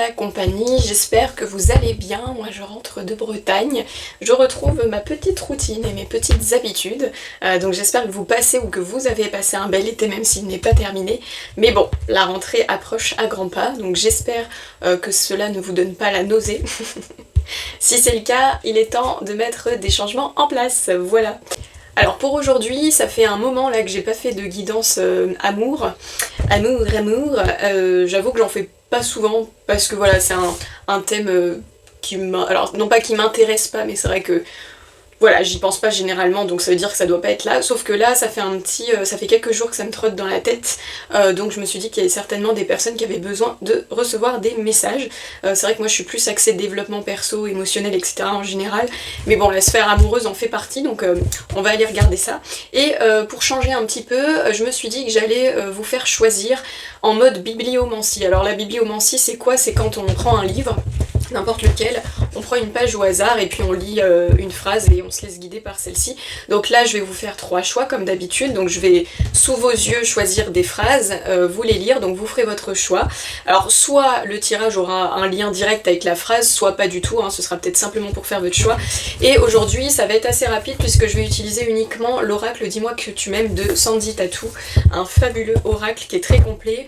la compagnie, j'espère que vous allez bien. Moi je rentre de Bretagne, je retrouve ma petite routine et mes petites habitudes, donc j'espère que vous passez ou que vous avez passé un bel été même s'il n'est pas terminé. Mais bon, la rentrée approche à grands pas, donc j'espère que cela ne vous donne pas la nausée. Si c'est le cas, il est temps de mettre des changements en place, voilà. Alors pour aujourd'hui, ça fait un moment là que j'ai pas fait de guidance amour. J'avoue que j'en fais pas souvent parce que voilà, c'est un thème alors non pas qui m'intéresse pas, mais c'est vrai que voilà, j'y pense pas généralement, donc ça veut dire que ça doit pas être là, sauf que là, ça fait quelques jours que ça me trotte dans la tête, donc je me suis dit qu'il y avait certainement des personnes qui avaient besoin de recevoir des messages. C'est vrai que moi je suis plus axée développement perso, émotionnel, etc. en général, mais bon, la sphère amoureuse en fait partie, donc on va aller regarder ça. Et pour changer un petit peu, je me suis dit que j'allais vous faire choisir en mode bibliomancie. Alors la bibliomancie, c'est quoi? C'est quand on prend un livre, n'importe lequel, on prend une page au hasard et puis on lit une phrase et on se laisse guider par celle-ci. Donc là je vais vous faire 3 choix comme d'habitude, donc je vais sous vos yeux choisir des phrases, vous les lire, donc vous ferez votre choix. Alors soit le tirage aura un lien direct avec la phrase, soit pas du tout, hein, ce sera peut-être simplement pour faire votre choix. Et aujourd'hui ça va être assez rapide puisque je vais utiliser uniquement l'oracle Dis-moi que tu m'aimes de Sandy Tattoo, un fabuleux oracle qui est très complet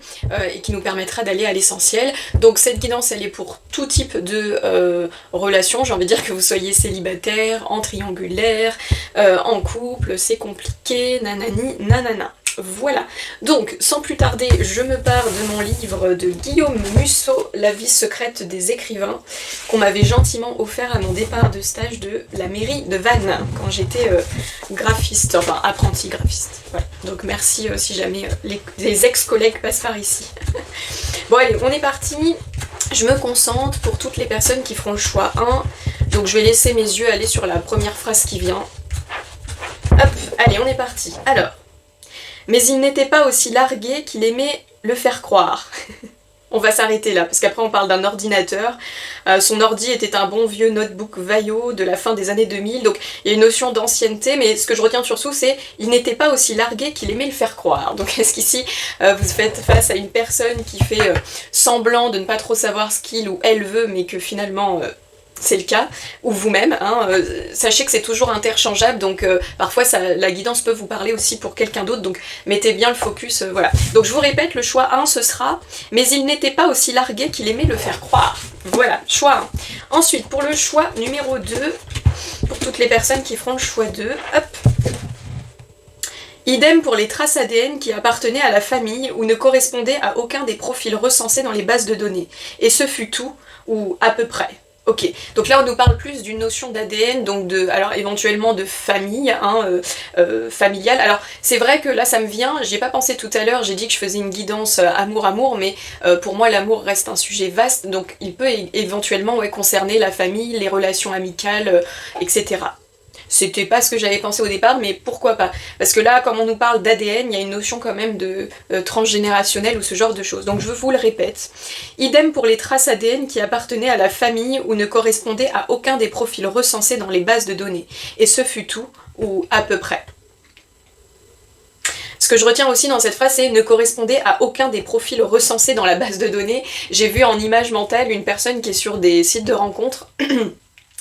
et qui nous permettra d'aller à l'essentiel. Donc cette guidance elle est pour tout type de relations, j'ai envie de dire que vous soyez célibataire, en triangulaire, en couple, c'est compliqué, nanani, nanana. Voilà, donc sans plus tarder, je me pars de mon livre de Guillaume Musso, La vie secrète des écrivains, qu'on m'avait gentiment offert à mon départ de stage de la mairie de Vannes, quand j'étais graphiste, enfin apprenti graphiste. Voilà. Donc merci si jamais les ex-collègues passent par ici. Bon allez, on est parti. Je me concentre pour toutes les personnes qui feront le choix 1. Donc je vais laisser mes yeux aller sur la première phrase qui vient. Hop, allez, on est parti. Alors, mais il n'était pas aussi largué qu'il aimait le faire croire. On va s'arrêter là, parce qu'après on parle d'un ordinateur. Son ordi était un bon vieux notebook Vaio de la fin des années 2000, donc il y a une notion d'ancienneté, mais ce que je retiens surtout c'est il n'était pas aussi largué qu'il aimait le faire croire. Donc est-ce qu'ici vous faites face à une personne qui fait semblant de ne pas trop savoir ce qu'il ou elle veut, mais que finalement... c'est le cas, ou vous-même, hein, sachez que c'est toujours interchangeable, donc parfois la guidance peut vous parler aussi pour quelqu'un d'autre, donc mettez bien le focus, voilà. Donc je vous répète, le choix 1 ce sera « mais il n'était pas aussi largué qu'il aimait le faire croire ». Voilà, choix 1. Ensuite, pour le choix numéro 2, pour toutes les personnes qui feront le choix 2, hop. Idem pour les traces ADN qui appartenaient à la famille ou ne correspondaient à aucun des profils recensés dans les bases de données. Et ce fut tout, ou à peu près. Ok, donc là on nous parle plus d'une notion d'ADN, donc alors éventuellement de famille, hein, familiale. Alors c'est vrai que là ça me vient, j'y ai pas pensé tout à l'heure, j'ai dit que je faisais une guidance amour-amour, mais pour moi l'amour reste un sujet vaste, donc il peut éventuellement concerner la famille, les relations amicales, etc. C'était pas ce que j'avais pensé au départ, mais pourquoi pas? Parce que là, comme on nous parle d'ADN, il y a une notion quand même de transgénérationnel ou ce genre de choses. Donc je vous le répète. Idem pour les traces ADN qui appartenaient à la famille ou ne correspondaient à aucun des profils recensés dans les bases de données. Et ce fut tout, ou à peu près. Ce que je retiens aussi dans cette phrase, c'est « ne correspondait à aucun des profils recensés dans la base de données ». J'ai vu en image mentale une personne qui est sur des sites de rencontres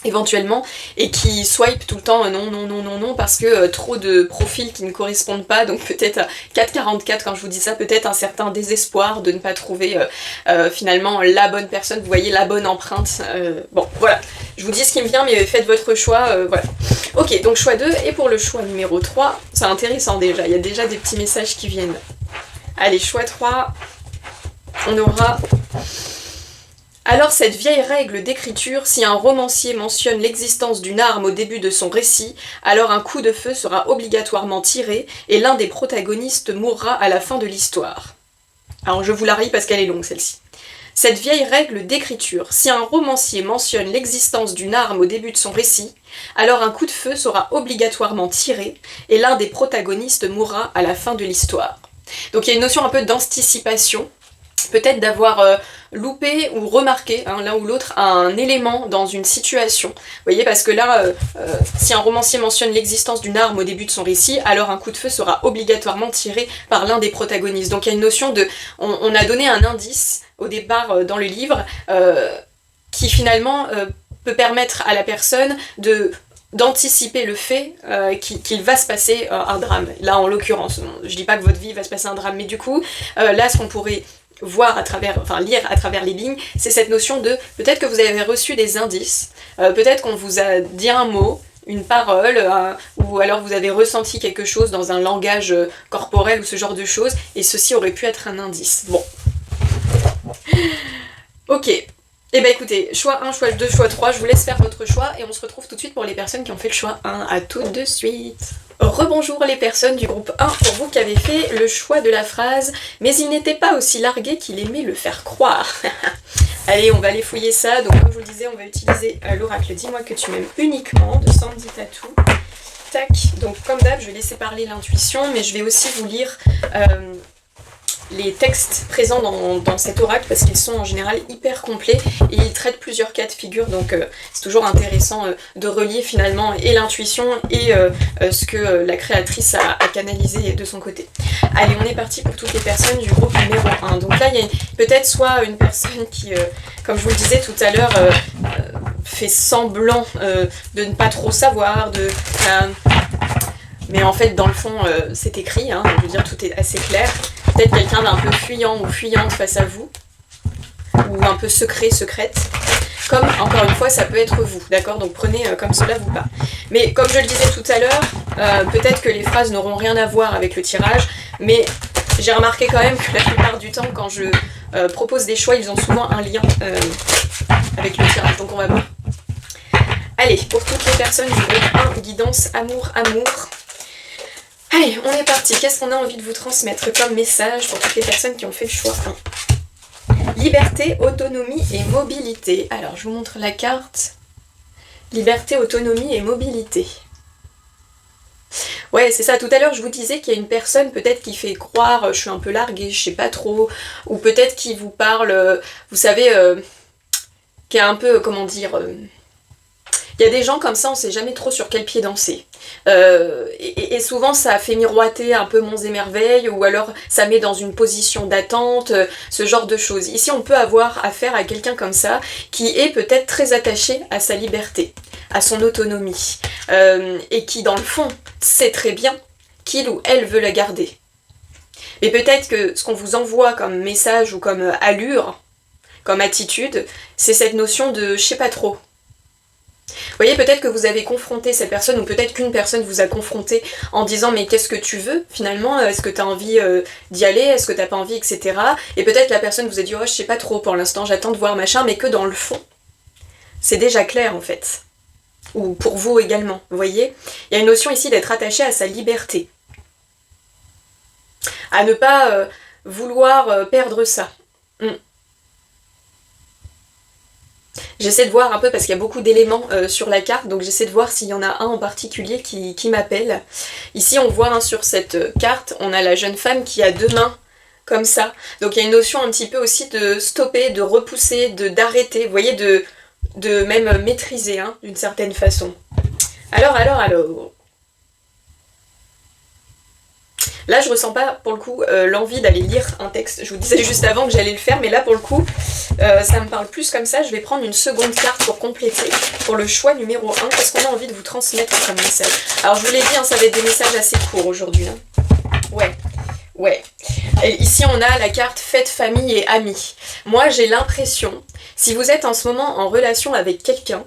éventuellement, et qui swipe tout le temps non, parce que trop de profils qui ne correspondent pas, donc peut-être à 4,44 quand je vous dis ça, peut-être un certain désespoir de ne pas trouver finalement la bonne personne, vous voyez, la bonne empreinte, bon, voilà, je vous dis ce qui me vient, mais faites votre choix, voilà. Ok, donc choix 2, et pour le choix numéro 3, c'est intéressant déjà, il y a déjà des petits messages qui viennent. Allez, choix 3, on aura... Alors cette vieille règle d'écriture, si un romancier mentionne l'existence d'une arme au début de son récit, alors un coup de feu sera obligatoirement tiré et l'un des protagonistes mourra à la fin de l'histoire. Alors je vous la relis parce qu'elle est longue celle-ci. Cette vieille règle d'écriture, si un romancier mentionne l'existence d'une arme au début de son récit, alors un coup de feu sera obligatoirement tiré et l'un des protagonistes mourra à la fin de l'histoire. Donc il y a une notion un peu d'anticipation, peut-être d'avoir loupé ou remarqué, hein, l'un ou l'autre, un élément dans une situation. Vous voyez, parce que là, si un romancier mentionne l'existence d'une arme au début de son récit, alors un coup de feu sera obligatoirement tiré par l'un des protagonistes. Donc il y a une notion de... On a donné un indice au départ dans le livre, qui finalement peut permettre à la personne d'anticiper le fait qu'il va se passer un drame. Là, en l'occurrence, je dis pas que votre vie va se passer un drame, mais du coup, là, ce qu'on pourrait voir lire à travers les lignes, c'est cette notion de peut-être que vous avez reçu des indices, peut-être qu'on vous a dit un mot, une parole, ou alors vous avez ressenti quelque chose dans un langage corporel ou ce genre de choses, et ceci aurait pu être un indice. Bon. Ok. Eh ben écoutez, choix 1, choix 2, choix 3, je vous laisse faire votre choix et on se retrouve tout de suite pour les personnes qui ont fait le choix 1. À tout de suite. Rebonjour les personnes du groupe 1, pour vous qui avez fait le choix de la phrase « Mais il n'était pas aussi largué qu'il aimait le faire croire ». Allez, on va aller fouiller ça. Donc comme je vous le disais, on va utiliser l'oracle « Dis-moi que tu m'aimes uniquement » de Sandy Tattoo. Tac, donc comme d'hab, je vais laisser parler l'intuition, mais je vais aussi vous lire les textes présents dans cet oracle parce qu'ils sont en général hyper complets et ils traitent plusieurs cas de figure, donc c'est toujours intéressant de relier finalement et l'intuition et ce que la créatrice a canalisé de son côté. Allez, on est parti pour toutes les personnes du groupe numéro 1. Donc là, il y a peut-être soit une personne qui, comme je vous le disais tout à l'heure, fait semblant de ne pas trop savoir, mais en fait, dans le fond, c'est écrit, hein, je veux dire, tout est assez clair. Peut-être quelqu'un d'un peu fuyant ou fuyante face à vous, ou un peu secrète. Comme, encore une fois, ça peut être vous, d'accord? Donc prenez comme cela vous va. Mais comme je le disais tout à l'heure, peut-être que les phrases n'auront rien à voir avec le tirage, mais j'ai remarqué quand même que la plupart du temps, quand je propose des choix, ils ont souvent un lien avec le tirage, donc on va voir. Allez, pour toutes les personnes du groupe 1, guidance, amour. Allez, on est parti. Qu'est-ce qu'on a envie de vous transmettre comme message pour toutes les personnes qui ont fait le choix 1? Liberté, autonomie et mobilité. Alors, je vous montre la carte. Liberté, autonomie et mobilité. Ouais, c'est ça. Tout à l'heure, je vous disais qu'il y a une personne peut-être qui fait croire je suis un peu larguée, je sais pas trop, ou peut-être qui vous parle, vous savez, qui est un peu, comment dire... Il y a des gens comme ça, on sait jamais trop sur quel pied danser. Et souvent, ça fait miroiter un peu monts et merveilles, ou alors ça met dans une position d'attente, ce genre de choses. Ici, on peut avoir affaire à quelqu'un comme ça, qui est peut-être très attaché à sa liberté, à son autonomie, et qui, dans le fond, sait très bien qu'il ou elle veut la garder. Mais peut-être que ce qu'on vous envoie comme message ou comme allure, comme attitude, c'est cette notion de « je sais pas trop ». Vous voyez, peut-être que vous avez confronté cette personne, ou peut-être qu'une personne vous a confronté en disant mais qu'est-ce que tu veux finalement, est-ce que tu as envie d'y aller, est-ce que t'as pas envie, etc. Et peut-être la personne vous a dit oh je sais pas trop pour l'instant, j'attends de voir machin, mais que dans le fond, c'est déjà clair en fait. Ou pour vous également, vous voyez. Il y a une notion ici d'être attaché à sa liberté. À ne pas vouloir perdre ça. J'essaie de voir un peu parce qu'il y a beaucoup d'éléments sur la carte, donc j'essaie de voir s'il y en a un en particulier qui m'appelle. Ici on voit sur cette carte, on a la jeune femme qui a deux mains comme ça. Donc il y a une notion un petit peu aussi de stopper, de repousser, d'arrêter, vous voyez, de même maîtriser d'une certaine façon. Alors. Là, je ressens pas, pour le coup, l'envie d'aller lire un texte. Je vous disais juste avant que j'allais le faire, mais là, pour le coup, ça me parle plus comme ça. Je vais prendre une seconde carte pour compléter, pour le choix numéro 1. Qu'est-ce qu'on a envie de vous transmettre comme message? Alors, je vous l'ai dit, ça va être des messages assez courts aujourd'hui. Ouais. Et ici, on a la carte fête, famille et amis. Moi, j'ai l'impression, si vous êtes en ce moment en relation avec quelqu'un,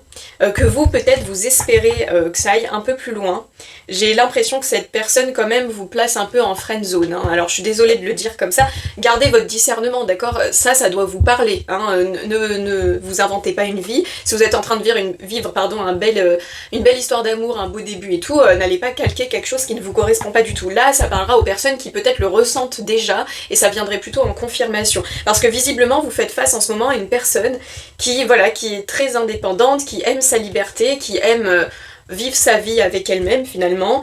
que vous, peut-être, vous espérez que ça aille un peu plus loin, j'ai l'impression que cette personne, quand même, vous place un peu en friend zone. Alors, je suis désolée de le dire comme ça. Gardez votre discernement, d'accord? Ça doit vous parler. Ne vous inventez pas une vie. Si vous êtes en train de vivre une belle histoire d'amour, un beau début et tout, n'allez pas calquer quelque chose qui ne vous correspond pas du tout. Là, ça parlera aux personnes qui, peut-être, le ressentent déjà, et ça viendrait plutôt en confirmation. Parce que, visiblement, vous faites face en ce moment à une personne qui est très indépendante, qui aime sa liberté, qui aime vivre sa vie avec elle-même finalement,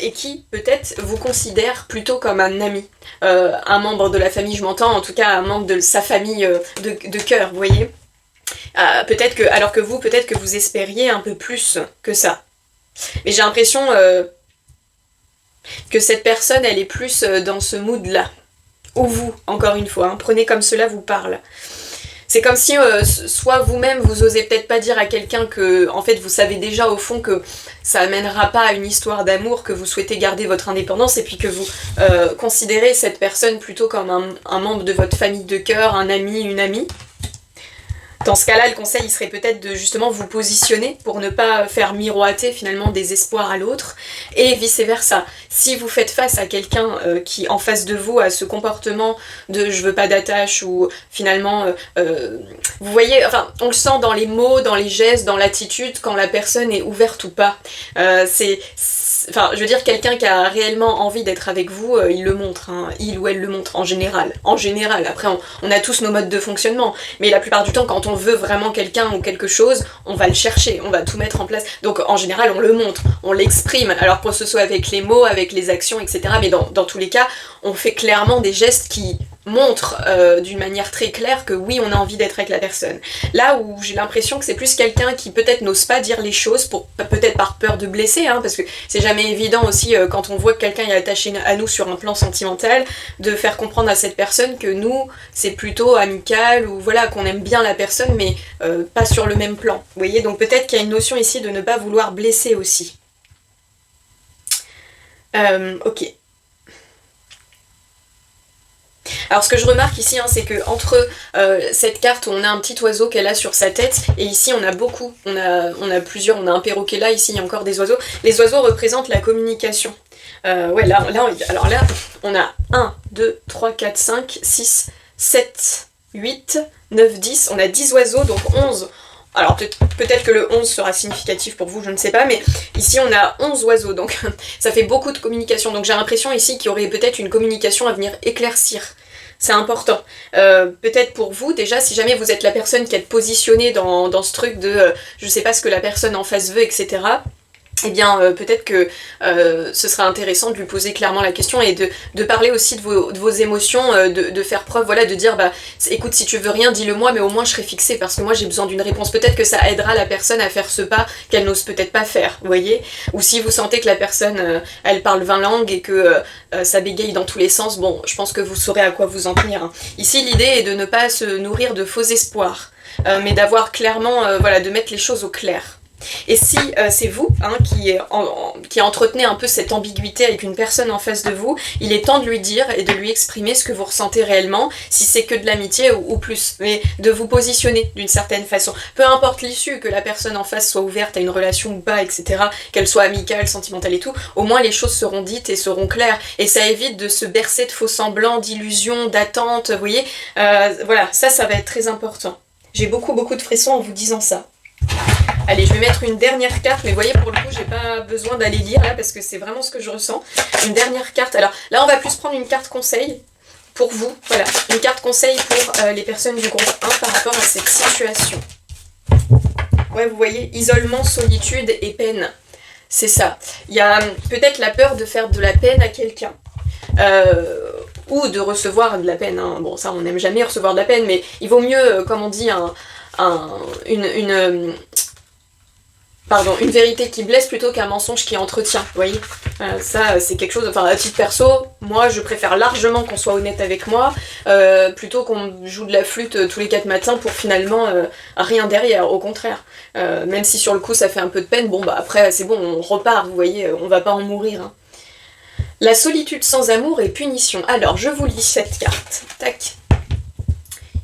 et qui peut-être vous considère plutôt comme un ami, un membre de la famille, je m'entends, en tout cas un membre de sa famille de cœur, vous voyez. Alors que vous, peut-être que vous espériez un peu plus que ça. Mais j'ai l'impression que cette personne, elle est plus dans ce mood-là. ou vous, encore une fois, hein, prenez comme cela vous parle. C'est comme si soit vous-même vous osez peut-être pas dire à quelqu'un que en fait vous savez déjà au fond que ça amènera pas à une histoire d'amour, que vous souhaitez garder votre indépendance et puis que vous considérez cette personne plutôt comme un membre de votre famille de cœur, un ami, une amie. Dans ce cas-là, le conseil il serait peut-être de justement vous positionner pour ne pas faire miroiter finalement des espoirs à l'autre et vice-versa. Si vous faites face à quelqu'un qui en face de vous a ce comportement de je veux pas d'attache ou finalement vous voyez, enfin on le sent dans les mots, dans les gestes, dans l'attitude quand la personne est ouverte ou pas. Enfin, je veux dire, quelqu'un qui a réellement envie d'être avec vous, il le montre, hein. Il ou elle le montre en général. En général, après on a tous nos modes de fonctionnement, mais la plupart du temps quand on veut vraiment quelqu'un ou quelque chose, on va le chercher, on va tout mettre en place. Donc en général on le montre, on l'exprime, alors que ce soit avec les mots, avec les actions, etc. Mais dans tous les cas, on fait clairement des gestes qui montrent d'une manière très claire que oui, on a envie d'être avec la personne. Là où j'ai l'impression que c'est plus quelqu'un qui peut-être n'ose pas dire les choses, peut-être par peur de blesser, hein, parce que c'est jamais évident aussi quand on voit que quelqu'un est attaché à nous sur un plan sentimental, de faire comprendre à cette personne que nous, c'est plutôt amical, ou voilà, qu'on aime bien la personne, mais pas sur le même plan. Vous voyez, donc peut-être qu'il y a une notion ici de ne pas vouloir blesser aussi. Ok. Alors ce que je remarque ici, hein, c'est que entre cette carte où on a un petit oiseau qu'elle a sur sa tête, et ici on a beaucoup, on a plusieurs, on a un perroquet là, ici il y a encore des oiseaux. Les oiseaux représentent la communication. Ouais, alors là, on a 1, 2, 3, 4, 5, 6, 7, 8, 9, 10, on a 10 oiseaux, donc 11. Alors peut-être que le 11 sera significatif pour vous, je ne sais pas, mais ici on a 11 oiseaux, donc ça fait beaucoup de communication. Donc j'ai l'impression ici qu'il y aurait peut-être une communication à venir éclaircir. C'est important. Peut-être pour vous, déjà, si jamais vous êtes la personne qui est positionnée dans ce truc de je sais pas ce que la personne en face veut, etc., eh bien peut-être que ce sera intéressant de lui poser clairement la question et de parler aussi de vos émotions, de faire preuve, voilà, de dire bah écoute, si tu veux rien, dis-le moi, mais au moins je serai fixée parce que moi j'ai besoin d'une réponse. Peut-être que ça aidera la personne à faire ce pas qu'elle n'ose peut-être pas faire, vous voyez. Ou si vous sentez que la personne elle parle 20 langues et que ça bégaye dans tous les sens, bon, je pense que vous saurez à quoi vous en tenir, hein. Ici l'idée est de ne pas se nourrir de faux espoirs, mais d'avoir clairement, voilà, de mettre les choses au clair. Et si c'est vous hein, qui entretenez un peu cette ambiguïté avec une personne en face de vous, il est temps de lui dire et de lui exprimer ce que vous ressentez réellement, si c'est que de l'amitié ou plus, mais de vous positionner d'une certaine façon. Peu importe l'issue, que la personne en face soit ouverte à une relation ou pas, etc., qu'elle soit amicale, sentimentale et tout, au moins les choses seront dites et seront claires, et ça évite de se bercer de faux semblants, d'illusions, d'attentes, vous voyez, voilà, ça va être très important. J'ai beaucoup de frissons en vous disant ça. Allez, je vais mettre une dernière carte, mais vous voyez, pour le coup, j'ai pas besoin d'aller lire là, parce que c'est vraiment ce que je ressens. Une dernière carte. Alors là, on va plus prendre une carte conseil pour vous. Voilà, une carte conseil pour les personnes du groupe 1 par rapport à cette situation. Ouais, vous voyez, isolement, solitude et peine. C'est ça. Il y a peut-être la peur de faire de la peine à quelqu'un. Ou de recevoir de la peine. Hein. Bon, ça, on n'aime jamais recevoir de la peine, mais il vaut mieux, comme on dit, une vérité qui blesse plutôt qu'un mensonge qui entretient, vous voyez. Ça, c'est quelque chose, enfin, à titre perso, moi, je préfère largement qu'on soit honnête avec moi, plutôt qu'on joue de la flûte tous les 4 matins pour finalement rien derrière, au contraire. Même si sur le coup, ça fait un peu de peine, bon, bah après, c'est bon, on repart, vous voyez, on va pas en mourir. Hein. La solitude sans amour et punition. Alors, je vous lis cette carte. Tac.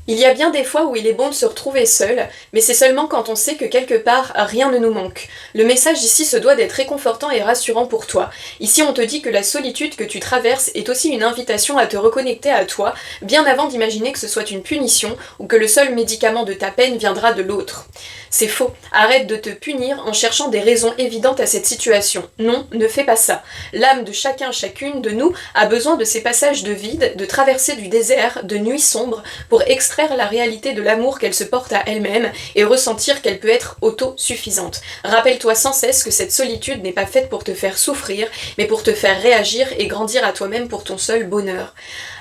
Il y a bien des fois où il est bon de se retrouver seul, mais c'est seulement quand on sait que quelque part, rien ne nous manque. Le message ici se doit d'être réconfortant et rassurant pour toi. Ici, on te dit que la solitude que tu traverses est aussi une invitation à te reconnecter à toi, bien avant d'imaginer que ce soit une punition ou que le seul médicament de ta peine viendra de l'autre. C'est faux. Arrête de te punir en cherchant des raisons évidentes à cette situation. Non, ne fais pas ça. L'âme de chacune de nous a besoin de ces passages de vide, de traversées du désert, de nuits sombres, pour extraire la réalité de l'amour qu'elle se porte à elle-même et ressentir qu'elle peut être autosuffisante. Rappelle-toi sans cesse que cette solitude n'est pas faite pour te faire souffrir, mais pour te faire réagir et grandir à toi-même pour ton seul bonheur.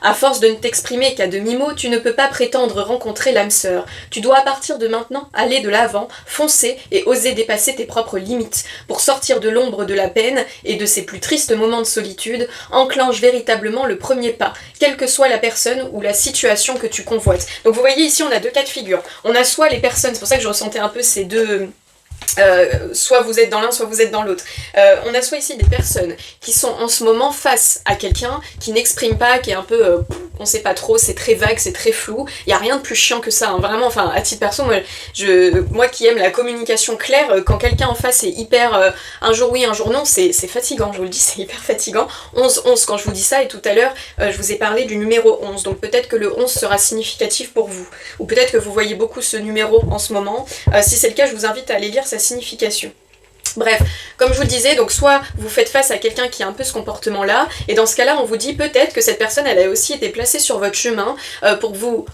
À force de ne t'exprimer qu'à demi-mot, tu ne peux pas prétendre rencontrer l'âme sœur. Tu dois à partir de maintenant aller de l'avant, foncer et oser dépasser tes propres limites. Pour sortir de l'ombre de la peine et de ces plus tristes moments de solitude, enclenche véritablement le premier pas, quelle que soit la personne ou la situation que tu convoites. Donc vous voyez ici on a deux cas de figure. On a soit les personnes, c'est pour ça que je ressentais un peu ces deux... soit vous êtes dans l'un, soit vous êtes dans l'autre. On a soit ici des personnes qui sont en ce moment face à quelqu'un qui n'exprime pas, qui est un peu, on sait pas trop, c'est très vague, c'est très flou. Il y a rien de plus chiant que ça, hein. Vraiment. Enfin, à titre perso, moi qui aime la communication claire, quand quelqu'un en face est hyper, un jour oui, un jour non, c'est fatigant. Je vous le dis, c'est hyper fatigant. 11 quand je vous dis ça, et tout à l'heure, je vous ai parlé du numéro 11. Donc peut-être que le 11 sera significatif pour vous, ou peut-être que vous voyez beaucoup ce numéro en ce moment. Si c'est le cas, je vous invite à aller lire sa signification. Bref, comme je vous le disais, donc soit vous faites face à quelqu'un qui a un peu ce comportement-là, et dans ce cas-là, on vous dit peut-être que cette personne, elle a aussi été placée sur votre chemin pour que vous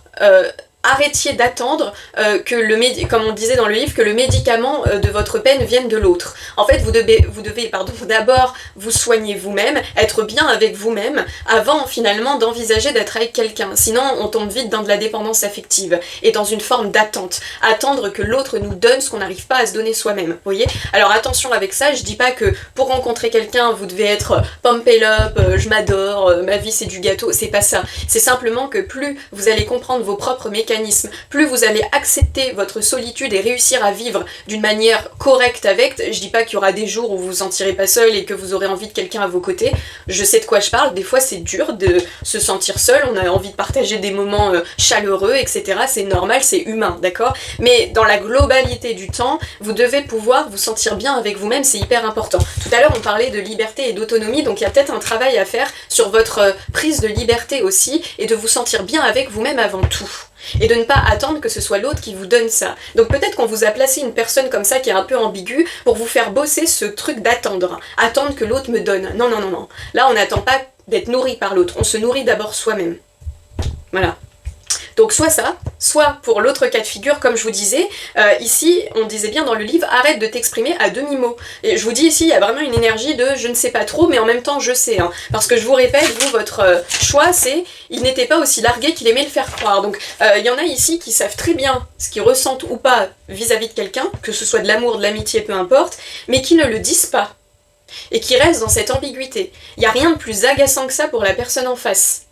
arrêtiez d'attendre que comme on disait dans le livre, que le médicament de votre peine vienne de l'autre. En fait, vous devez d'abord vous soigner vous-même, être bien avec vous-même, avant finalement d'envisager d'être avec quelqu'un. Sinon, on tombe vite dans de la dépendance affective et dans une forme d'attente. Attendre que l'autre nous donne ce qu'on n'arrive pas à se donner soi-même. Vous voyez ? Alors attention avec ça, je dis pas que pour rencontrer quelqu'un, vous devez être pumped up, je m'adore, ma vie c'est du gâteau, c'est pas ça. C'est simplement que plus vous allez comprendre vos propres mécanismes, plus vous allez accepter votre solitude et réussir à vivre d'une manière correcte avec. Je dis pas qu'il y aura des jours où vous vous sentirez pas seul et que vous aurez envie de quelqu'un à vos côtés. Je sais de quoi je parle, des fois c'est dur de se sentir seul, on a envie de partager des moments chaleureux, etc. C'est normal, c'est humain, d'accord ? Mais dans la globalité du temps, vous devez pouvoir vous sentir bien avec vous-même, c'est hyper important. Tout à l'heure on parlait de liberté et d'autonomie, donc il y a peut-être un travail à faire sur votre prise de liberté aussi, et de vous sentir bien avec vous-même avant tout. Et de ne pas attendre que ce soit l'autre qui vous donne ça. Donc peut-être qu'on vous a placé une personne comme ça qui est un peu ambiguë pour vous faire bosser ce truc d'attendre. Attendre que l'autre me donne. Non, non, non, non. Là, on n'attend pas d'être nourri par l'autre. On se nourrit d'abord soi-même. Voilà. Donc soit ça, soit pour l'autre cas de figure, comme je vous disais, ici, on disait bien dans le livre, arrête de t'exprimer à demi-mot. Et je vous dis ici, il y a vraiment une énergie de je ne sais pas trop, mais en même temps je sais. Hein. Parce que je vous répète, vous, votre choix, c'est il n'était pas aussi largué qu'il aimait le faire croire. Donc il y en a ici qui savent très bien ce qu'ils ressentent ou pas vis-à-vis de quelqu'un, que ce soit de l'amour, de l'amitié, peu importe, mais qui ne le disent pas. Et qui restent dans cette ambiguïté. Il n'y a rien de plus agaçant que ça pour la personne en face.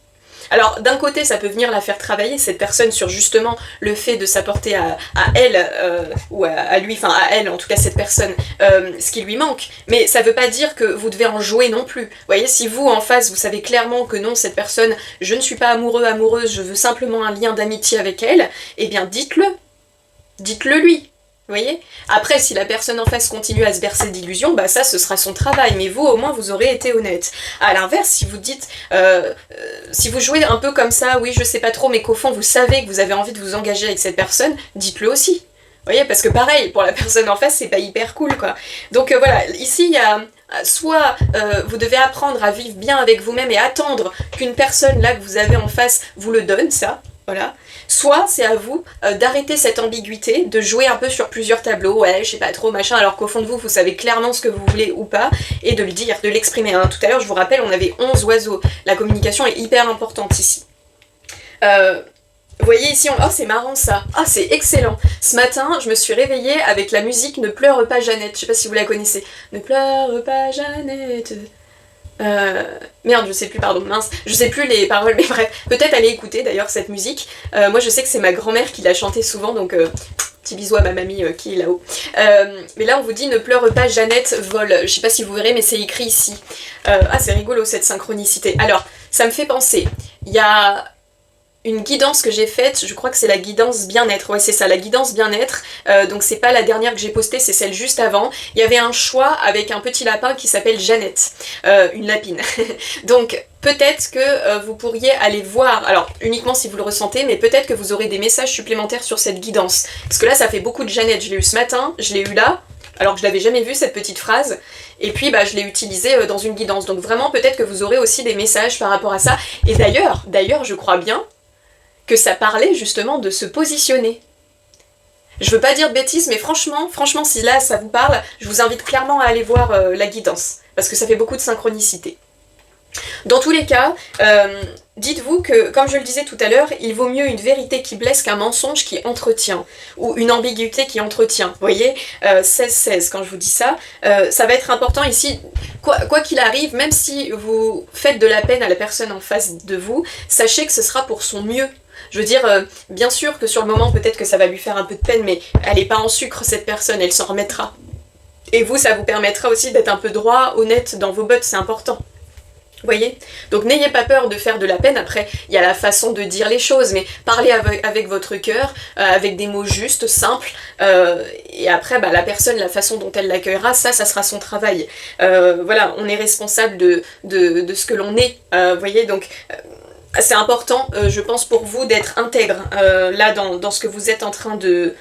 Alors d'un côté ça peut venir la faire travailler cette personne sur justement le fait de s'apporter à elle ou à lui, enfin à elle en tout cas cette personne, ce qui lui manque, mais ça veut pas dire que vous devez en jouer non plus. Vous voyez, si vous en face vous savez clairement que non, cette personne, je ne suis pas amoureux, amoureuse, je veux simplement un lien d'amitié avec elle, eh bien dites-le lui. Vous voyez ? Après, si la personne en face continue à se bercer d'illusions, bah ça, ce sera son travail. Mais vous, au moins, vous aurez été honnête. À l'inverse, si vous dites... si vous jouez un peu comme ça, oui, je sais pas trop, mais qu'au fond, vous savez que vous avez envie de vous engager avec cette personne, dites-le aussi. Vous voyez ? Parce que pareil, pour la personne en face, c'est pas hyper cool, quoi. Donc voilà, ici, il y a... Soit vous devez apprendre à vivre bien avec vous-même et attendre qu'une personne, là, que vous avez en face, vous le donne, ça. Voilà. Soit c'est à vous d'arrêter cette ambiguïté, de jouer un peu sur plusieurs tableaux, ouais, je sais pas trop, machin, alors qu'au fond de vous, vous savez clairement ce que vous voulez ou pas, et de le dire, de l'exprimer. Hein. Tout à l'heure, je vous rappelle, on avait 11 oiseaux. La communication est hyper importante ici. Vous voyez ici, oh c'est marrant ça, ah c'est excellent. Ce matin, je me suis réveillée avec la musique Ne pleure pas Jeannette, je sais pas si vous la connaissez. Ne pleure pas Jeannette... Merde, je sais plus, pardon, mince, je sais plus les paroles, mais bref, peut-être aller écouter d'ailleurs cette musique. Moi je sais que c'est ma grand-mère qui l'a chantée souvent, donc petit bisou à ma mamie qui est là-haut. Mais là on vous dit ne pleure pas Jeannette vole, je sais pas si vous verrez mais c'est écrit ici. Ah c'est rigolo cette synchronicité. Alors, ça me fait penser, il y a... une guidance que j'ai faite, je crois que c'est la guidance bien-être, ouais c'est ça, la guidance bien-être, donc c'est pas la dernière que j'ai postée, c'est celle juste avant. Il y avait un choix avec un petit lapin qui s'appelle Jeannette, une lapine. Donc peut-être que vous pourriez aller voir, alors uniquement si vous le ressentez, mais peut-être que vous aurez des messages supplémentaires sur cette guidance. Parce que là ça fait beaucoup de Jeannette, je l'ai eu ce matin, je l'ai eu là, alors que je l'avais jamais vue cette petite phrase, et puis bah, je l'ai utilisée dans une guidance. Donc vraiment peut-être que vous aurez aussi des messages par rapport à ça. Et d'ailleurs je crois bien que ça parlait justement de se positionner. Je veux pas dire de bêtises, mais franchement, si là ça vous parle, je vous invite clairement à aller voir la guidance, parce que ça fait beaucoup de synchronicité. Dans tous les cas, dites-vous que, comme je le disais tout à l'heure, il vaut mieux une vérité qui blesse qu'un mensonge qui entretient, ou une ambiguïté qui entretient. Vous voyez, 16-16, quand je vous dis ça, ça va être important ici, quoi qu'il arrive, même si vous faites de la peine à la personne en face de vous, sachez que ce sera pour son mieux. Je veux dire, bien sûr que sur le moment, peut-être que ça va lui faire un peu de peine, mais elle n'est pas en sucre, cette personne, elle s'en remettra. Et vous, ça vous permettra aussi d'être un peu droit, honnête dans vos bottes, c'est important. Vous voyez? Donc n'ayez pas peur de faire de la peine. Après, il y a la façon de dire les choses, mais parlez avec votre cœur, avec des mots justes, simples, et après, la personne, la façon dont elle l'accueillera, ça sera son travail. Voilà, on est responsable de ce que l'on est, vous voyez, donc... c'est important, je pense, pour vous d'être intègre, là, dans ce que vous êtes en train de...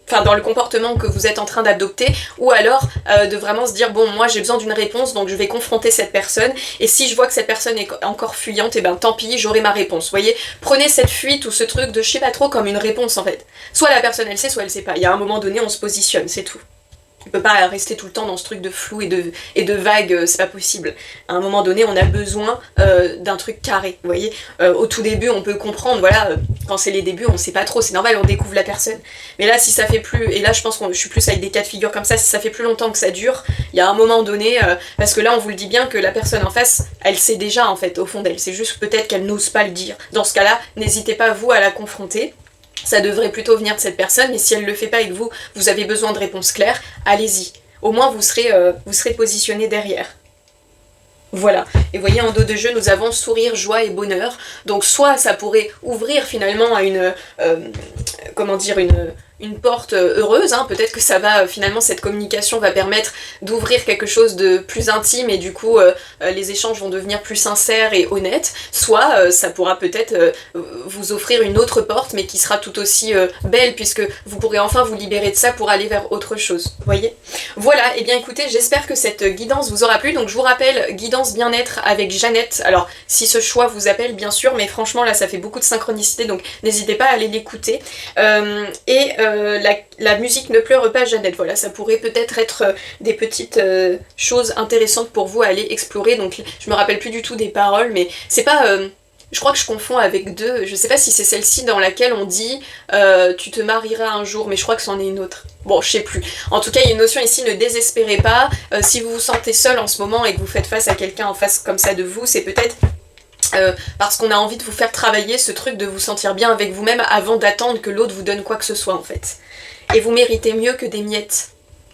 Enfin, dans le comportement que vous êtes en train d'adopter, ou alors de vraiment se dire, bon, moi j'ai besoin d'une réponse, donc je vais confronter cette personne, et si je vois que cette personne est encore fuyante, et ben tant pis, j'aurai ma réponse. Vous voyez, prenez cette fuite ou ce truc de je sais pas trop comme une réponse en fait. Soit la personne elle sait, soit elle sait pas. Il y a un moment donné, on se positionne, c'est tout. On peut pas rester tout le temps dans ce truc de flou et de vague, c'est pas possible. À un moment donné, on a besoin d'un truc carré, vous voyez. Au tout début, on peut comprendre, voilà, quand c'est les débuts, on sait pas trop, c'est normal, on découvre la personne. Mais là, si ça fait plus, et là je pense que je suis plus avec des cas de figure comme ça, si ça fait plus longtemps que ça dure, il y a un moment donné, parce que là, on vous le dit bien que la personne en face, elle sait déjà en fait, au fond d'elle, c'est juste peut-être qu'elle n'ose pas le dire. Dans ce cas-là, n'hésitez pas vous à la confronter. Ça devrait plutôt venir de cette personne, mais si elle le fait pas et que vous avez besoin de réponses claires, allez-y. Au moins vous serez positionné derrière. Voilà, et vous voyez en dos de jeu nous avons sourire, joie et bonheur, donc soit ça pourrait ouvrir finalement à une, une porte heureuse, hein. Peut-être que ça va, finalement cette communication va permettre d'ouvrir quelque chose de plus intime et du coup les échanges vont devenir plus sincères et honnêtes, soit ça pourra peut-être vous offrir une autre porte mais qui sera tout aussi belle puisque vous pourrez enfin vous libérer de ça pour aller vers autre chose, vous voyez. Voilà, et bien écoutez, j'espère que cette guidance vous aura plu, donc je vous rappelle, guidance bien-être avec Jeannette, alors si ce choix vous appelle bien sûr, mais franchement là ça fait beaucoup de synchronicité donc n'hésitez pas à aller l'écouter, la musique Ne pleure pas Jeannette, voilà, ça pourrait peut-être être des petites choses intéressantes pour vous à aller explorer, donc je me rappelle plus du tout des paroles, mais c'est pas... je crois que je confonds avec deux, je sais pas si c'est celle-ci dans laquelle on dit tu te marieras un jour, mais je crois que c'en est une autre. Bon, je sais plus. En tout cas, il y a une notion ici, ne désespérez pas, si vous vous sentez seul en ce moment et que vous faites face à quelqu'un en face comme ça de vous, c'est peut-être... parce qu'on a envie de vous faire travailler ce truc de vous sentir bien avec vous-même avant d'attendre que l'autre vous donne quoi que ce soit en fait. Et vous méritez mieux que des miettes.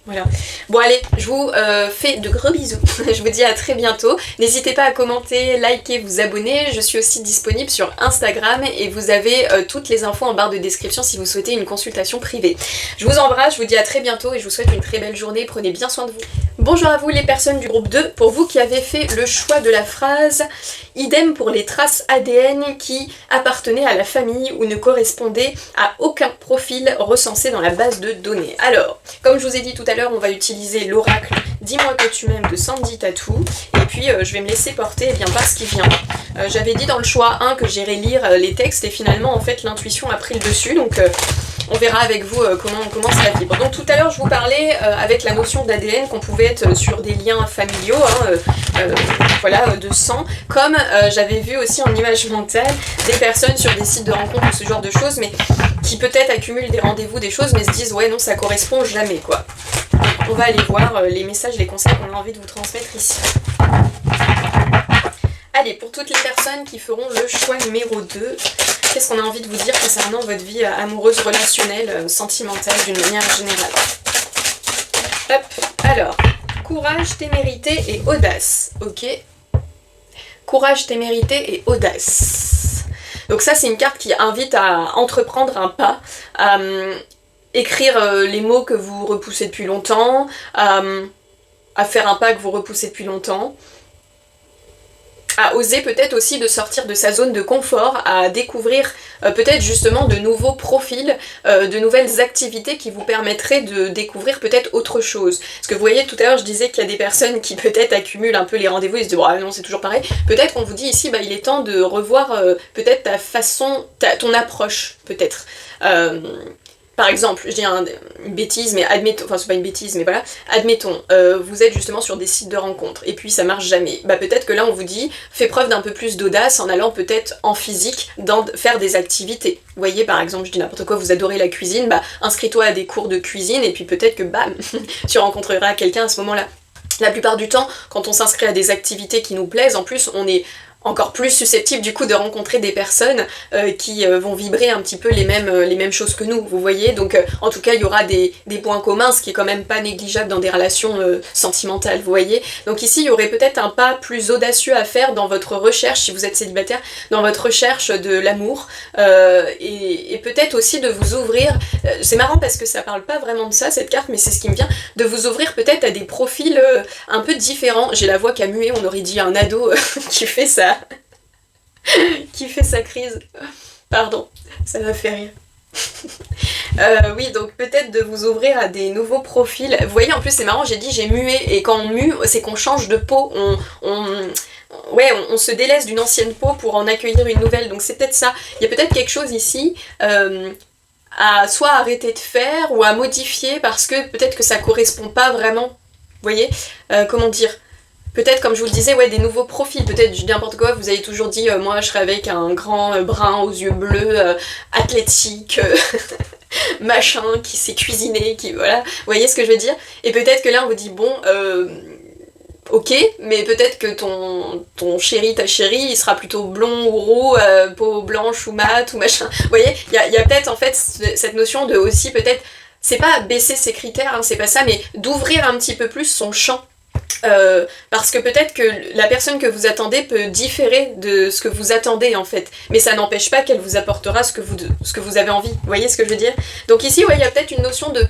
Voilà. Bon allez, je vous fais de gros bisous. Je vous dis à très bientôt. N'hésitez pas à commenter, liker, vous abonner. Je suis aussi disponible sur Instagram et vous avez toutes les infos en barre de description si vous souhaitez une consultation privée. Je vous embrasse, je vous dis à très bientôt et je vous souhaite une très belle journée. Prenez bien soin de vous. Bonjour à vous les personnes du groupe 2. Pour vous qui avez fait le choix de la phrase, idem pour les traces ADN qui appartenaient à la famille ou ne correspondaient à aucun profil recensé dans la base de données. Alors, comme je vous ai dit tout à l'heure, on va utiliser l'oracle Dis-moi que tu m'aimes de Sandy Tattoo et puis je vais me laisser porter par ce qui vient. J'avais dit dans le choix 1 que j'irais lire les textes et finalement en fait l'intuition a pris le dessus, donc on verra avec vous comment ça vibre. Donc tout à l'heure je vous parlais avec la notion d'ADN qu'on pouvait être sur des liens familiaux, voilà, de sang, comme j'avais vu aussi en image mentale des personnes sur des sites de rencontres ou ce genre de choses, mais qui peut-être accumulent des rendez-vous, des choses, mais se disent ouais non ça correspond jamais quoi. On va aller voir les messages, les conseils qu'on a envie de vous transmettre ici. Allez, pour toutes les personnes qui feront le choix numéro 2, qu'est-ce qu'on a envie de vous dire concernant votre vie amoureuse, relationnelle, sentimentale d'une manière générale? Hop, alors, courage, témérité et audace, ok? Courage, témérité et audace. Donc ça, c'est une carte qui invite à entreprendre un pas, à écrire les mots que vous repoussez depuis longtemps, à faire un pas que vous repoussez depuis longtemps, à oser peut-être aussi de sortir de sa zone de confort, à découvrir peut-être justement de nouveaux profils, de nouvelles activités qui vous permettraient de découvrir peut-être autre chose. Parce que vous voyez, tout à l'heure je disais qu'il y a des personnes qui peut-être accumulent un peu les rendez-vous et se disent bon, non c'est toujours pareil. Peut-être qu'on vous dit ici il est temps de revoir peut-être ta façon, ton approche peut-être. par exemple, je dis une bêtise, mais admettons, enfin c'est pas une bêtise, mais voilà, admettons, vous êtes justement sur des sites de rencontres, et puis ça marche jamais. Bah peut-être que là on vous dit, fais preuve d'un peu plus d'audace en allant peut-être en physique, faire des activités. Vous voyez, par exemple, je dis n'importe quoi, vous adorez la cuisine, bah inscris-toi à des cours de cuisine, et puis peut-être que bam, tu rencontreras quelqu'un à ce moment-là. La plupart du temps, quand on s'inscrit à des activités qui nous plaisent, en plus on est encore plus susceptible du coup de rencontrer des personnes qui vont vibrer un petit peu les mêmes choses que nous, vous voyez. Donc en tout cas il y aura des points communs, ce qui est quand même pas négligeable dans des relations sentimentales, vous voyez. Donc ici il y aurait peut-être un pas plus audacieux à faire dans votre recherche, si vous êtes célibataire, dans votre recherche de l'amour, et peut-être aussi de vous ouvrir, c'est marrant parce que ça parle pas vraiment de ça cette carte, mais c'est ce qui me vient, de vous ouvrir peut-être à des profils un peu différents. J'ai la voix qui a mué, on aurait dit un ado qui fait sa crise. Pardon, ça m'a fait rire. Oui, donc peut-être de vous ouvrir à des nouveaux profils. Vous voyez, en plus c'est marrant, j'ai dit j'ai mué, et quand on mue, c'est qu'on change de peau, on se délaisse d'une ancienne peau pour en accueillir une nouvelle, donc c'est peut-être ça. Il y a peut-être quelque chose ici à soit arrêter de faire ou à modifier parce que peut-être que ça correspond pas vraiment. Vous voyez, comment dire, peut-être, comme je vous le disais, ouais, des nouveaux profils. Peut-être, je dis n'importe quoi, vous avez toujours dit, moi je serais avec un grand brun aux yeux bleus, athlétique, machin, qui sait cuisiner, qui, voilà. Vous voyez ce que je veux dire? Et peut-être que là, on vous dit, bon, ok, mais peut-être que ton chéri, ta chérie, il sera plutôt blond ou roux, peau blanche ou mate, ou machin. Vous voyez, il y a peut-être, en fait, cette notion de aussi, peut-être, c'est pas baisser ses critères, hein, c'est pas ça, mais d'ouvrir un petit peu plus son champ. Parce que peut-être que la personne que vous attendez peut différer de ce que vous attendez en fait, mais ça n'empêche pas qu'elle vous apportera ce que vous avez envie, vous voyez ce que je veux dire? Donc ici, ouais, il y a peut-être une notion de,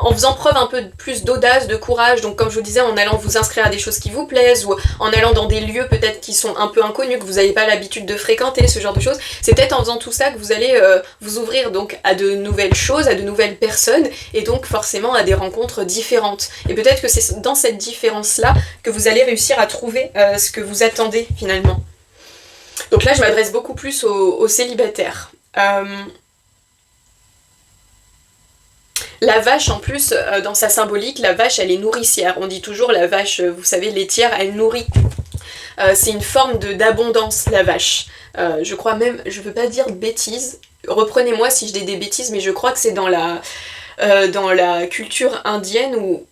en faisant preuve un peu plus d'audace, de courage, donc comme je vous disais, en allant vous inscrire à des choses qui vous plaisent, ou en allant dans des lieux peut-être qui sont un peu inconnus, que vous n'avez pas l'habitude de fréquenter, ce genre de choses, c'est peut-être en faisant tout ça que vous allez vous ouvrir donc à de nouvelles choses, à de nouvelles personnes, et donc forcément à des rencontres différentes. Et peut-être que c'est dans cette différence-là que vous allez réussir à trouver ce que vous attendez finalement. Donc là je m'adresse beaucoup plus aux célibataires. La vache en plus, dans sa symbolique, la vache elle est nourricière. On dit toujours la vache, vous savez, laitière, elle nourrit. C'est une forme d'abondance, la vache. Je crois même, je veux pas dire de bêtises, reprenez-moi si je dis des bêtises, mais je crois que c'est dans la culture indienne où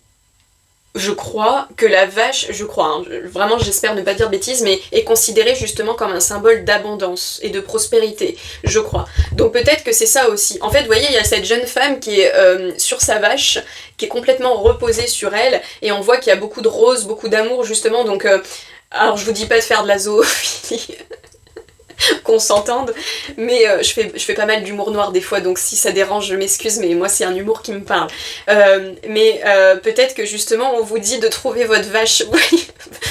je crois que la vache, hein, vraiment j'espère ne pas dire de bêtises, mais est considérée justement comme un symbole d'abondance et de prospérité, je crois. Donc peut-être que c'est ça aussi. En fait, vous voyez, il y a cette jeune femme qui est sur sa vache, qui est complètement reposée sur elle, et on voit qu'il y a beaucoup de roses, beaucoup d'amour justement, donc... alors je vous dis pas de faire de la zoophilie... qu'on s'entende, mais je fais pas mal d'humour noir des fois, donc si ça dérange, je m'excuse, mais moi c'est un humour qui me parle. Mais peut-être que justement on vous dit de trouver votre vache,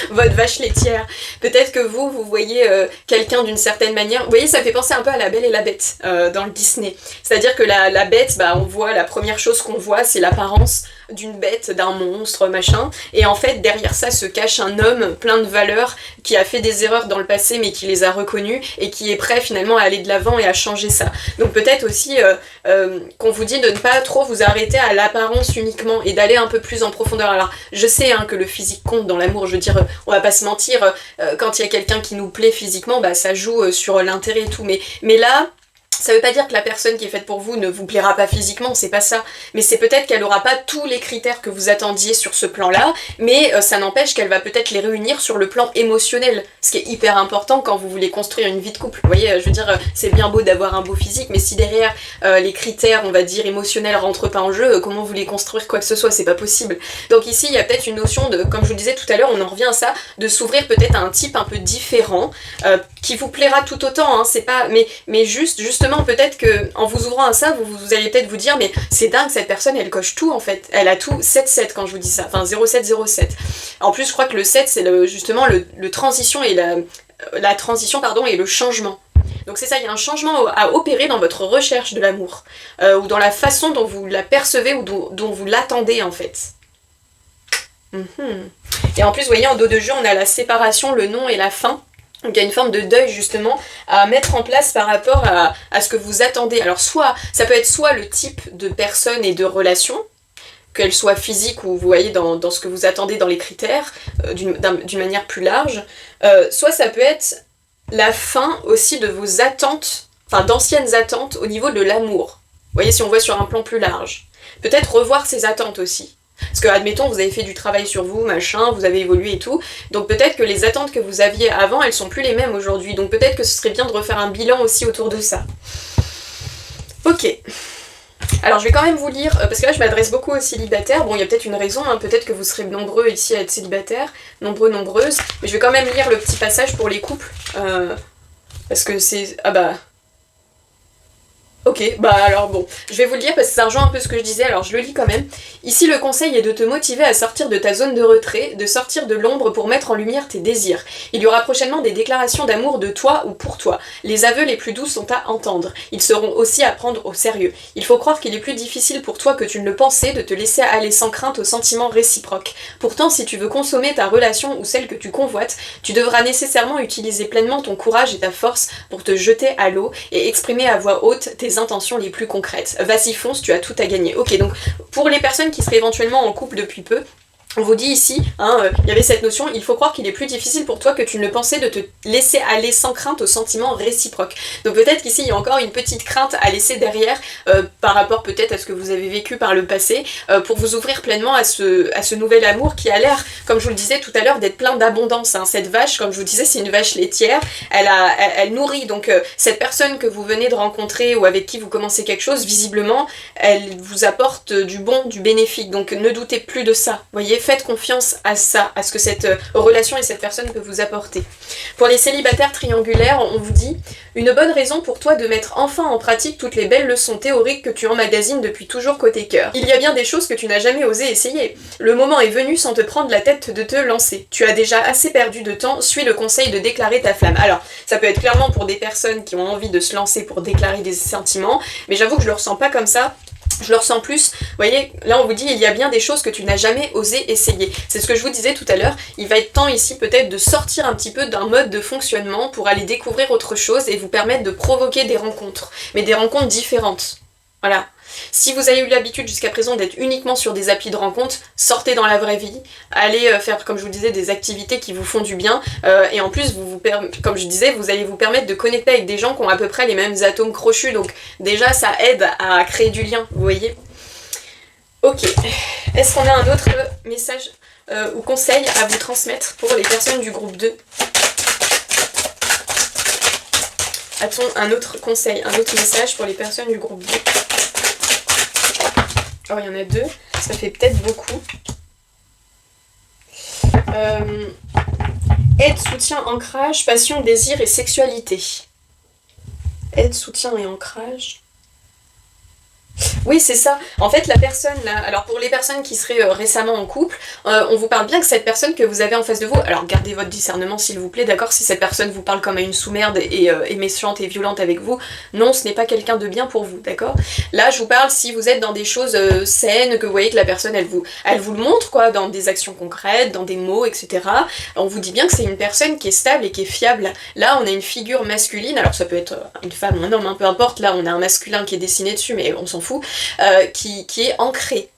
votre vache laitière. Peut-être que vous voyez quelqu'un d'une certaine manière. Vous voyez, ça me fait penser un peu à La Belle et la Bête dans le Disney. C'est-à-dire que la bête, bah on voit, la première chose qu'on voit, c'est l'apparence d'une bête, d'un monstre, machin, et en fait derrière ça se cache un homme plein de valeurs qui a fait des erreurs dans le passé mais qui les a reconnues et qui est prêt finalement à aller de l'avant et à changer ça. Donc peut-être aussi qu'on vous dit de ne pas trop vous arrêter à l'apparence uniquement et d'aller un peu plus en profondeur. Alors je sais que le physique compte dans l'amour, je veux dire, on va pas se mentir, quand il y a quelqu'un qui nous plaît physiquement, bah ça joue sur l'intérêt et tout, mais là, ça veut pas dire que la personne qui est faite pour vous ne vous plaira pas physiquement, c'est pas ça. Mais c'est peut-être qu'elle aura pas tous les critères que vous attendiez sur ce plan-là, mais ça n'empêche qu'elle va peut-être les réunir sur le plan émotionnel, ce qui est hyper important quand vous voulez construire une vie de couple. Vous voyez, je veux dire, c'est bien beau d'avoir un beau physique, mais si derrière les critères, on va dire, émotionnels rentrent pas en jeu, comment vous voulez construire quoi que ce soit, c'est pas possible. Donc ici, il y a peut-être une notion de, comme je vous le disais tout à l'heure, on en revient à ça, de s'ouvrir peut-être à un type un peu différent, qui vous plaira tout autant, hein, c'est pas... Mais justement, peut-être que en vous ouvrant à ça, vous allez peut-être vous dire, mais c'est dingue, cette personne, elle coche tout en fait. Elle a tout 7-7 quand je vous dis ça, enfin 0-7-0-7. En plus, je crois que le 7, c'est justement le transition et la transition, pardon, et le changement. Donc c'est ça, il y a un changement à opérer dans votre recherche de l'amour, ou dans la façon dont vous l'apercevez ou dont vous l'attendez en fait. Et en plus, vous voyez, en dos de jeu, on a la séparation, le non et la fin. Donc il y a une forme de deuil justement à mettre en place par rapport à ce que vous attendez. Alors soit, ça peut être soit le type de personne et de relation, qu'elle soit physique ou vous voyez dans ce que vous attendez dans les critères, d'une manière plus large, soit ça peut être la fin aussi de vos attentes, enfin d'anciennes attentes au niveau de l'amour. Vous voyez, si on voit sur un plan plus large. Peut-être revoir ses attentes aussi. Parce que, admettons, vous avez fait du travail sur vous, machin, vous avez évolué et tout, donc peut-être que les attentes que vous aviez avant, elles sont plus les mêmes aujourd'hui, donc peut-être que ce serait bien de refaire un bilan aussi autour de ça. Ok. Alors je vais quand même vous lire, parce que là je m'adresse beaucoup aux célibataires, bon il y a peut-être une raison, hein, peut-être que vous serez nombreux ici à être célibataires, nombreuses, mais je vais quand même lire le petit passage pour les couples, parce que c'est... Ah bah... Ok, bah alors bon, je vais vous le lire parce que ça rejoint un peu ce que je disais, alors je le lis quand même. Ici le conseil est de te motiver à sortir de ta zone de retrait, de sortir de l'ombre pour mettre en lumière tes désirs. Il y aura prochainement des déclarations d'amour de toi ou pour toi. Les aveux les plus doux sont à entendre. Ils seront aussi à prendre au sérieux. Il faut croire qu'il est plus difficile pour toi que tu ne le pensais de te laisser aller sans crainte aux sentiments réciproques. Pourtant, si tu veux consommer ta relation ou celle que tu convoites, tu devras nécessairement utiliser pleinement ton courage et ta force pour te jeter à l'eau et exprimer à voix haute tes intentions les plus concrètes. Vas-y fonce, tu as tout à gagner. Ok, donc pour les personnes qui seraient éventuellement en couple depuis peu, on vous dit ici, il y avait cette notion, il faut croire qu'il est plus difficile pour toi que tu ne le pensais de te laisser aller sans crainte aux sentiments réciproques. Donc peut-être qu'ici il y a encore une petite crainte à laisser derrière par rapport peut-être à ce que vous avez vécu par le passé pour vous ouvrir pleinement à ce nouvel amour qui a l'air, comme je vous le disais tout à l'heure, d'être plein d'abondance. Hein. Cette vache, comme je vous disais, c'est une vache laitière, elle nourrit, donc cette personne que vous venez de rencontrer ou avec qui vous commencez quelque chose, visiblement, elle vous apporte du bon, du bénéfique, donc ne doutez plus de ça, voyez. Faites confiance à ça, à ce que cette relation et cette personne peut vous apporter. Pour les célibataires triangulaires, on vous dit une bonne raison pour toi de mettre enfin en pratique toutes les belles leçons théoriques que tu emmagasines depuis toujours côté cœur. Il y a bien des choses que tu n'as jamais osé essayer. Le moment est venu sans te prendre la tête de te lancer. Tu as déjà assez perdu de temps, suis le conseil de déclarer ta flamme. Alors, ça peut être clairement pour des personnes qui ont envie de se lancer pour déclarer des sentiments, mais j'avoue que je le ressens pas comme ça. Je le ressens plus, vous voyez, là on vous dit il y a bien des choses que tu n'as jamais osé essayer. C'est ce que je vous disais tout à l'heure, il va être temps ici peut-être de sortir un petit peu d'un mode de fonctionnement pour aller découvrir autre chose et vous permettre de provoquer des rencontres, mais des rencontres différentes. Voilà. Si vous avez eu l'habitude jusqu'à présent d'être uniquement sur des applis de rencontres, sortez dans la vraie vie, allez faire, comme je vous disais, des activités qui vous font du bien, et en plus, comme je disais, vous allez vous permettre de connecter avec des gens qui ont à peu près les mêmes atomes crochus, donc déjà ça aide à créer du lien, vous voyez. Ok, est-ce qu'on a un autre message ou conseil à vous transmettre pour les personnes du groupe 2 ? A-t-on un autre conseil, un autre message pour les personnes du groupe 2 ? Oh, il y en a deux, ça fait peut-être beaucoup. Aide, soutien, ancrage, passion, désir et sexualité. Aide, soutien et ancrage. Oui, c'est ça. En fait, la personne là, alors pour les personnes qui seraient récemment en couple, on vous parle bien que cette personne que vous avez en face de vous, alors gardez votre discernement s'il vous plaît, d'accord, si cette personne vous parle comme à une sous-merde et méchante et violente avec vous, non, ce n'est pas quelqu'un de bien pour vous, d'accord. Là, je vous parle si vous êtes dans des choses saines, que vous voyez que la personne, elle vous le montre, quoi, dans des actions concrètes, dans des mots, etc. On vous dit bien que c'est une personne qui est stable et qui est fiable. Là, on a une figure masculine, alors ça peut être une femme ou un homme, hein, peu importe, là, on a un masculin qui est dessiné dessus, mais on s'en fout. Qui est ancré,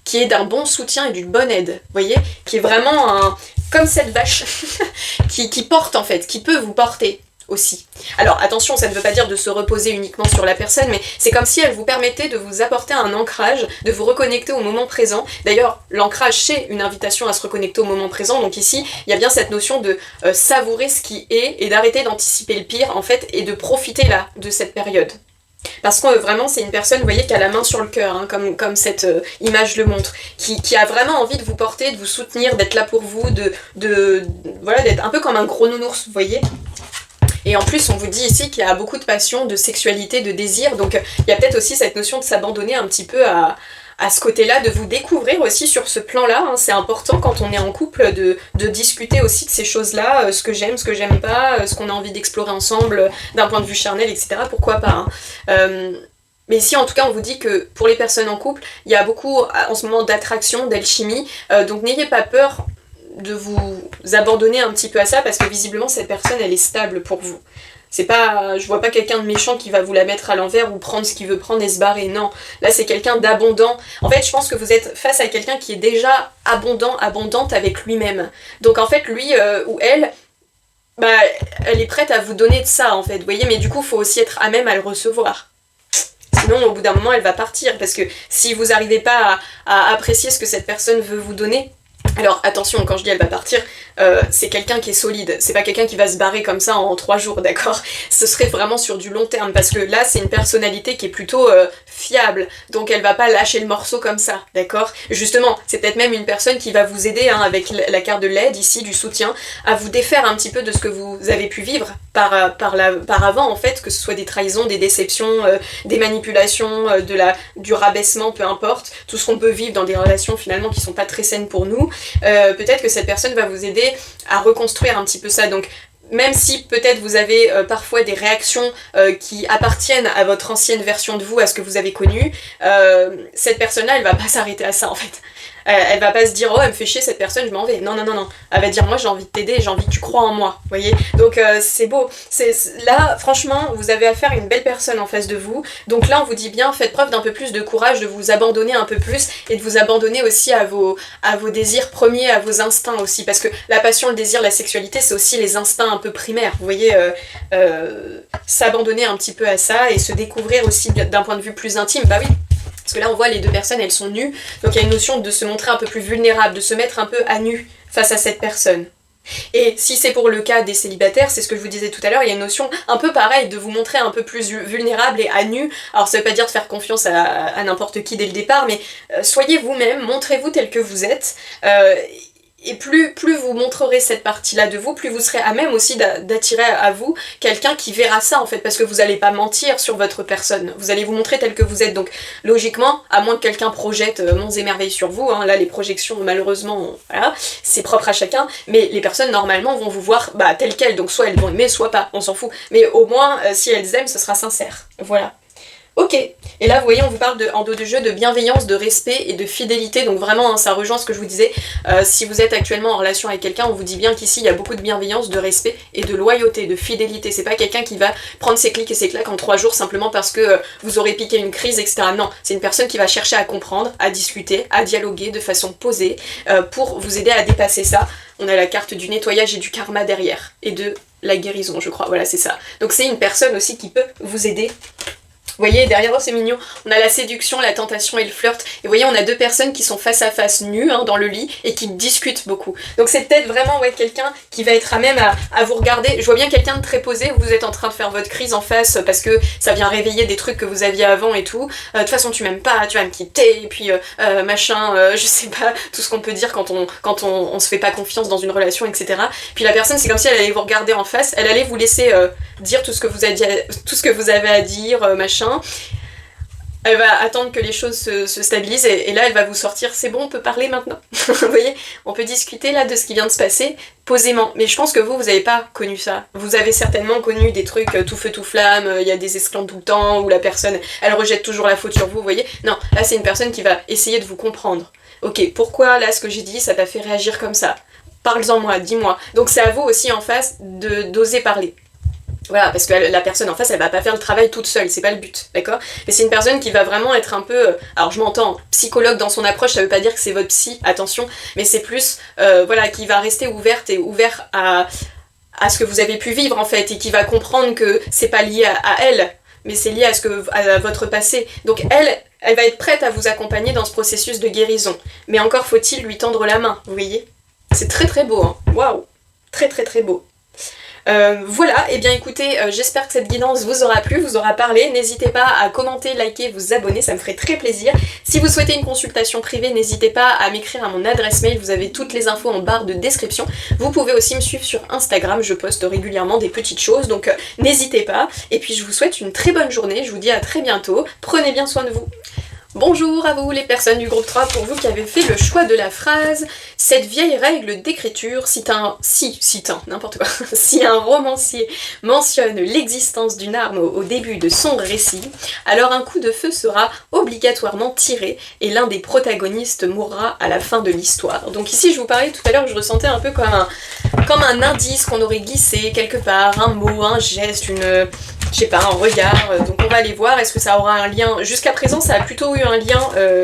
qui est d'un bon soutien et d'une bonne aide, vous voyez, qui est vraiment comme cette vache, qui porte en fait, qui peut vous porter aussi. Alors attention, ça ne veut pas dire de se reposer uniquement sur la personne, mais c'est comme si elle vous permettait de vous apporter un ancrage, de vous reconnecter au moment présent. D'ailleurs, l'ancrage, c'est une invitation à se reconnecter au moment présent, donc ici, il y a bien cette notion de savourer ce qui est et d'arrêter d'anticiper le pire, en fait, et de profiter là, de cette période. Parce que vraiment c'est une personne, vous voyez, qui a la main sur le cœur, hein, comme cette image le montre, qui a vraiment envie de vous porter, de vous soutenir, d'être là pour vous, voilà, d'être un peu comme un gros nounours, vous voyez. Et en plus on vous dit ici qu'il y a beaucoup de passion, de sexualité, de désir, donc il y a peut-être aussi cette notion de s'abandonner un petit peu à ce côté-là, de vous découvrir aussi sur ce plan-là, hein. C'est important quand on est en couple de discuter aussi de ces choses-là, ce que j'aime pas, ce qu'on a envie d'explorer ensemble d'un point de vue charnel, etc. Pourquoi pas, hein. Mais ici, en tout cas, on vous dit que pour les personnes en couple, il y a beaucoup en ce moment d'attraction, d'alchimie, donc n'ayez pas peur de vous abandonner un petit peu à ça, parce que visiblement cette personne elle est stable pour vous. C'est pas, je vois pas quelqu'un de méchant qui va vous la mettre à l'envers ou prendre ce qu'il veut prendre et se barrer, non. Là c'est quelqu'un d'abondant. En fait je pense que vous êtes face à quelqu'un qui est déjà abondante avec lui-même. Donc en fait lui ou elle, bah elle est prête à vous donner de ça en fait, vous voyez, mais du coup faut aussi être à même à le recevoir. Sinon, au bout d'un moment, elle va partir. Parce que si vous n'arrivez pas à apprécier ce que cette personne veut vous donner, alors attention, quand je dis elle va partir, c'est quelqu'un qui est solide. C'est pas quelqu'un qui va se barrer comme ça en 3 jours, d'accord? Ce serait vraiment sur du long terme. Parce que là, c'est une personnalité qui est plutôt fiable. Donc elle va pas lâcher le morceau comme ça, d'accord? Justement, c'est peut-être même une personne qui va vous aider, hein, avec la carte de l'aide ici, du soutien, à vous défaire un petit peu de ce que vous avez pu vivre par avant, en fait, que ce soit des trahisons, des déceptions, des manipulations, du rabaissement, peu importe, tout ce qu'on peut vivre dans des relations finalement qui sont pas très saines pour nous. Peut-être que cette personne va vous aider à reconstruire un petit peu ça. Donc même si peut-être vous avez parfois des réactions qui appartiennent à votre ancienne version de vous, à ce que vous avez connu, cette personne-là, elle va pas s'arrêter à ça en fait. Elle va pas se dire, oh elle me fait chier cette personne, je m'en vais. Non. Elle va dire, moi j'ai envie de t'aider, j'ai envie que tu crois en moi, vous voyez. Donc c'est beau. Là, franchement, vous avez affaire à une belle personne en face de vous. Donc là, on vous dit bien, faites preuve d'un peu plus de courage, de vous abandonner un peu plus et de vous abandonner aussi à vos désirs premiers, à vos instincts aussi. Parce que la passion, le désir, la sexualité, c'est aussi les instincts un peu primaires. Vous voyez, s'abandonner un petit peu à ça et se découvrir aussi d'un point de vue plus intime, bah oui. Parce que là on voit les deux personnes elles sont nues, donc il y a une notion de se montrer un peu plus vulnérable, de se mettre un peu à nu face à cette personne. Et si c'est pour le cas des célibataires, c'est ce que je vous disais tout à l'heure, il y a une notion un peu pareille de vous montrer un peu plus vulnérable et à nu. Alors ça veut pas dire de faire confiance à n'importe qui dès le départ, mais soyez vous-même, montrez-vous tel que vous êtes. Et plus vous montrerez cette partie-là de vous, plus vous serez à même aussi d'attirer à vous quelqu'un qui verra ça en fait, parce que vous n'allez pas mentir sur votre personne, vous allez vous montrer tel que vous êtes. Donc logiquement, à moins que quelqu'un projette monts et merveilles sur vous, hein, là les projections malheureusement, voilà, c'est propre à chacun, mais les personnes normalement vont vous voir telles quelles, donc soit elles vont aimer, soit pas, on s'en fout. Mais au moins, si elles aiment, ce sera sincère. Voilà. Ok, et là vous voyez on vous parle en dos de jeu de bienveillance, de respect et de fidélité, donc vraiment hein, ça rejoint ce que je vous disais, si vous êtes actuellement en relation avec quelqu'un, on vous dit bien qu'ici il y a beaucoup de bienveillance, de respect et de loyauté, de fidélité. C'est pas quelqu'un qui va prendre ses clics et ses claques en 3 jours simplement parce que vous aurez piqué une crise, etc. Non, c'est une personne qui va chercher à comprendre, à discuter, à dialoguer de façon posée pour vous aider à dépasser ça. On a la carte du nettoyage et du karma derrière, et de la guérison je crois, voilà c'est ça. Donc c'est une personne aussi qui peut vous aider. Vous voyez, derrière, oh, c'est mignon, on a la séduction, la tentation et le flirt. Et vous voyez, on a deux personnes qui sont face à face, nues, hein, dans le lit, et qui discutent beaucoup. Donc c'est peut-être vraiment quelqu'un qui va être à même à vous regarder. Je vois bien quelqu'un de très posé, vous êtes en train de faire votre crise en face, parce que ça vient réveiller des trucs que vous aviez avant et tout. De toute façon, tu m'aimes pas, tu vas me quitter, et puis machin, je sais pas, tout ce qu'on peut dire quand on se fait pas confiance dans une relation, etc. Puis la personne, c'est comme si elle allait vous regarder en face, elle allait vous laisser dire tout ce que vous avez à dire, machin. Elle va attendre que les choses se stabilisent et là elle va vous sortir, c'est bon, on peut parler maintenant. Vous voyez, on peut discuter là de ce qui vient de se passer posément. Mais je pense que vous avez pas connu ça. Vous avez certainement connu des trucs tout feu tout flamme, il y a des esclandres tout le temps, où la personne elle rejette toujours la faute sur vous, vous voyez. Non, là c'est une personne qui va essayer de vous comprendre. Ok, pourquoi là ce que j'ai dit ça t'a fait réagir comme ça? Parle-en moi, dis-moi. Donc c'est à vous aussi en face d'oser parler. Voilà, parce que la personne en face, elle va pas faire le travail toute seule, c'est pas le but, d'accord? Mais c'est une personne qui va vraiment être un peu, alors je m'entends, psychologue dans son approche, ça veut pas dire que c'est votre psy, attention, mais c'est plus, voilà, qui va rester ouverte et ouvert à ce que vous avez pu vivre en fait, et qui va comprendre que c'est pas lié à elle, mais c'est lié à votre passé. Donc elle va être prête à vous accompagner dans ce processus de guérison. Mais encore faut-il lui tendre la main, vous voyez? C'est très très beau, hein, waouh, très très très beau. Voilà, et bien écoutez, j'espère que cette guidance vous aura plu, vous aura parlé. N'hésitez pas à commenter, liker, vous abonner, ça me ferait très plaisir. Si vous souhaitez une consultation privée, n'hésitez pas à m'écrire à mon adresse mail, vous avez toutes les infos en barre de description. Vous pouvez aussi me suivre sur Instagram, je poste régulièrement des petites choses, donc n'hésitez pas. Et puis je vous souhaite une très bonne journée, je vous dis à très bientôt, prenez bien soin de vous. Bonjour à vous les personnes du groupe 3, pour vous qui avez fait le choix de la phrase « Cette vieille règle d'écriture, si un romancier mentionne l'existence d'une arme au début de son récit, alors un coup de feu sera obligatoirement tiré et l'un des protagonistes mourra à la fin de l'histoire. » Donc ici je vous parlais tout à l'heure, je ressentais un peu comme un indice qu'on aurait glissé quelque part, un mot, un geste, je sais pas, un regard, donc on va aller voir, est-ce que ça aura un lien. Jusqu'à présent ça a plutôt eu un lien,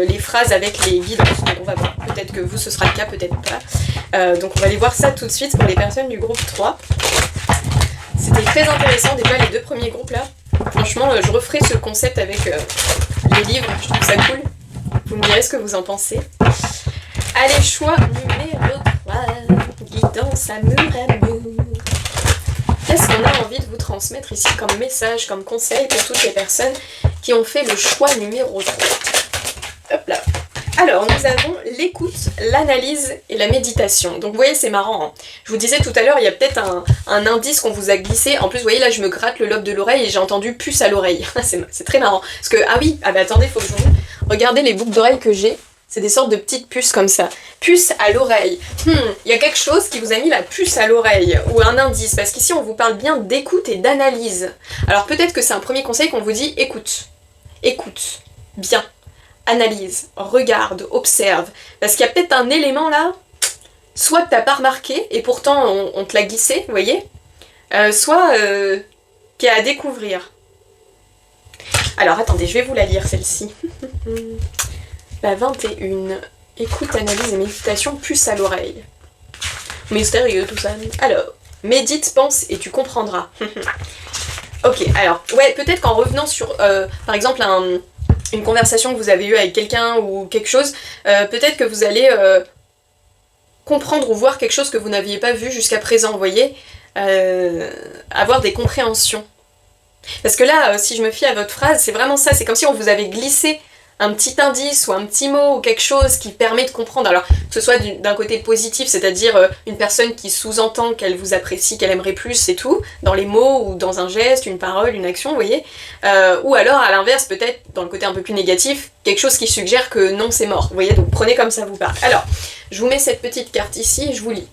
les phrases avec les guidances, donc on va voir, peut-être que vous ce sera le cas, peut-être pas. Donc on va aller voir ça tout de suite pour les personnes du groupe 3. C'était très intéressant, déjà les 2 premiers groupes là. Franchement je referai ce concept avec les livres, je trouve ça cool. Vous me direz ce que vous en pensez. Allez, choix numéro 3, guidance amour amour. Qu'est-ce qu'on a envie de vous transmettre ici comme message, comme conseil pour toutes les personnes qui ont fait le choix numéro 3? Hop là. Alors, nous avons l'écoute, l'analyse et la méditation. Donc, vous voyez, c'est marrant. Hein. Je vous disais tout à l'heure, il y a peut-être un indice qu'on vous a glissé. En plus, vous voyez, là, je me gratte le lobe de l'oreille et j'ai entendu puce à l'oreille. C'est très marrant. Parce que, mais attendez, faut que je vous... Regardez les boucles d'oreilles que j'ai. C'est des sortes de petites puces comme ça. Puce à l'oreille. Il y a quelque chose qui vous a mis la puce à l'oreille, ou un indice, parce qu'ici on vous parle bien d'écoute et d'analyse. Alors peut-être que c'est un premier conseil qu'on vous dit, écoute. Écoute. Bien. Analyse. Regarde. Observe. Parce qu'il y a peut-être un élément là, soit que t'as pas remarqué, et pourtant on te l'a glissé, vous voyez, soit qui est à découvrir. Alors attendez, je vais vous la lire celle-ci. La 21. Écoute, analyse et méditation, puce à l'oreille. Mystérieux tout ça. Alors, médite, pense et tu comprendras. Ok, alors, ouais, peut-être qu'en revenant sur, par exemple, une conversation que vous avez eue avec quelqu'un ou quelque chose, peut-être que vous allez comprendre ou voir quelque chose que vous n'aviez pas vu jusqu'à présent, vous voyez, avoir des compréhensions. Parce que là, si je me fie à votre phrase, c'est vraiment ça, c'est comme si on vous avait glissé un petit indice ou un petit mot ou quelque chose qui permet de comprendre, alors que ce soit d'un côté positif, c'est-à-dire une personne qui sous-entend qu'elle vous apprécie, qu'elle aimerait plus, c'est tout, dans les mots ou dans un geste, une parole, une action, vous voyez, ou alors à l'inverse, peut-être dans le côté un peu plus négatif, quelque chose qui suggère que non, c'est mort, vous voyez, donc prenez comme ça vous parle. Alors, je vous mets cette petite carte ici et je vous lis.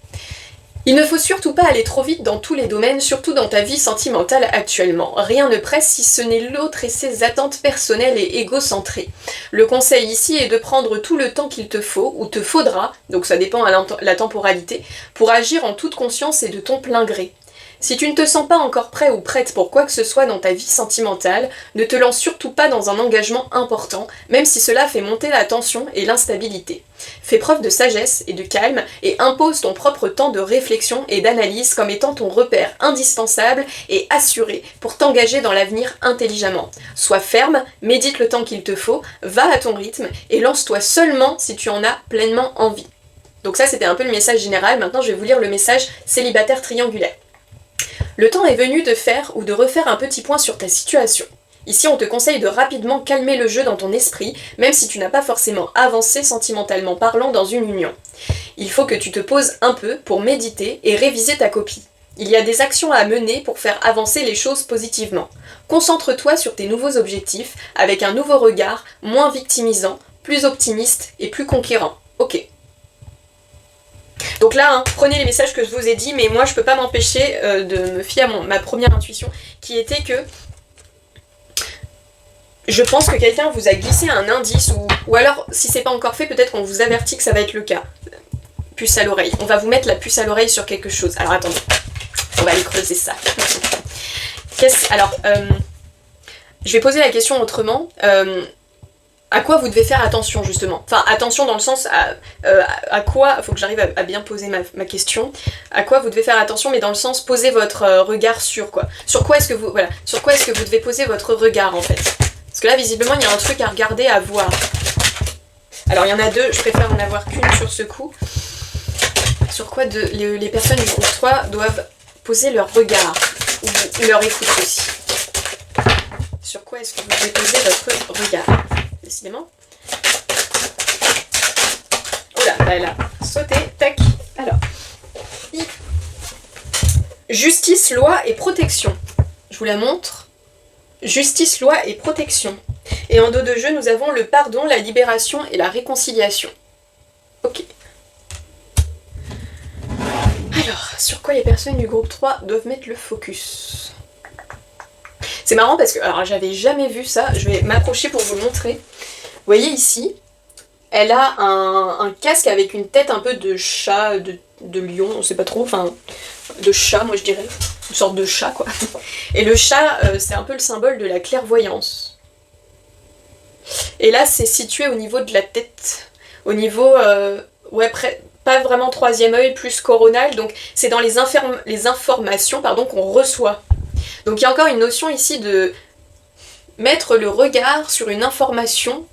Il ne faut surtout pas aller trop vite dans tous les domaines, surtout dans ta vie sentimentale actuellement. Rien ne presse si ce n'est l'autre et ses attentes personnelles et égocentrées. Le conseil ici est de prendre tout le temps qu'il te faut, ou te faudra, donc ça dépend à la temporalité, pour agir en toute conscience et de ton plein gré. Si tu ne te sens pas encore prêt ou prête pour quoi que ce soit dans ta vie sentimentale, ne te lance surtout pas dans un engagement important, même si cela fait monter la tension et l'instabilité. Fais preuve de sagesse et de calme et impose ton propre temps de réflexion et d'analyse comme étant ton repère indispensable et assuré pour t'engager dans l'avenir intelligemment. Sois ferme, médite le temps qu'il te faut, va à ton rythme et lance-toi seulement si tu en as pleinement envie. Donc ça c'était un peu le message général, maintenant je vais vous lire le message célibataire triangulaire. Le temps est venu de faire ou de refaire un petit point sur ta situation. Ici, on te conseille de rapidement calmer le jeu dans ton esprit, même si tu n'as pas forcément avancé sentimentalement parlant dans une union. Il faut que tu te poses un peu pour méditer et réviser ta copie. Il y a des actions à mener pour faire avancer les choses positivement. Concentre-toi sur tes nouveaux objectifs avec un nouveau regard, moins victimisant, plus optimiste et plus conquérant. Ok. Donc là, prenez les messages que je vous ai dit, mais moi je peux pas m'empêcher de me fier à ma première intuition, qui était que je pense que quelqu'un vous a glissé un indice, ou alors si c'est pas encore fait, peut-être qu'on vous avertit que ça va être le cas. Puce à l'oreille. On va vous mettre la puce à l'oreille sur quelque chose. Alors attendez, on va aller creuser ça. Je vais poser la question autrement. À quoi vous devez faire attention justement? Enfin, attention dans le sens à quoi, il faut que j'arrive à bien poser ma question. À quoi vous devez faire attention, mais dans le sens poser votre regard sur quoi? Sur quoi est-ce que vous devez poser votre regard en fait? Parce que là, visiblement, il y a un truc à regarder, à voir. Alors, il y en a deux, je préfère en avoir qu'une sur ce coup. Sur quoi les personnes du groupe 3 doivent poser leur regard, ou leur écoute aussi. Sur quoi est-ce que vous devez poser votre regard? Décidément. Oh là, elle a sauté, tac. Alors. Justice, loi et protection. Je vous la montre. Justice, loi et protection. Et en dos de jeu, nous avons le pardon, la libération et la réconciliation. Ok. Alors, sur quoi les personnes du groupe 3 doivent mettre le focus? C'est marrant parce que, alors j'avais jamais vu ça, je vais m'approcher pour vous le montrer. Vous voyez ici, elle a un casque avec une tête un peu de chat, de lion, on sait pas trop, enfin, de chat moi je dirais, une sorte de chat quoi. Et le chat, c'est un peu le symbole de la clairvoyance. Et là, c'est situé au niveau de la tête, au niveau, ouais, pas vraiment troisième œil, plus coronal, donc c'est dans les informations qu'on reçoit. Donc il y a encore une notion ici de mettre le regard sur une information.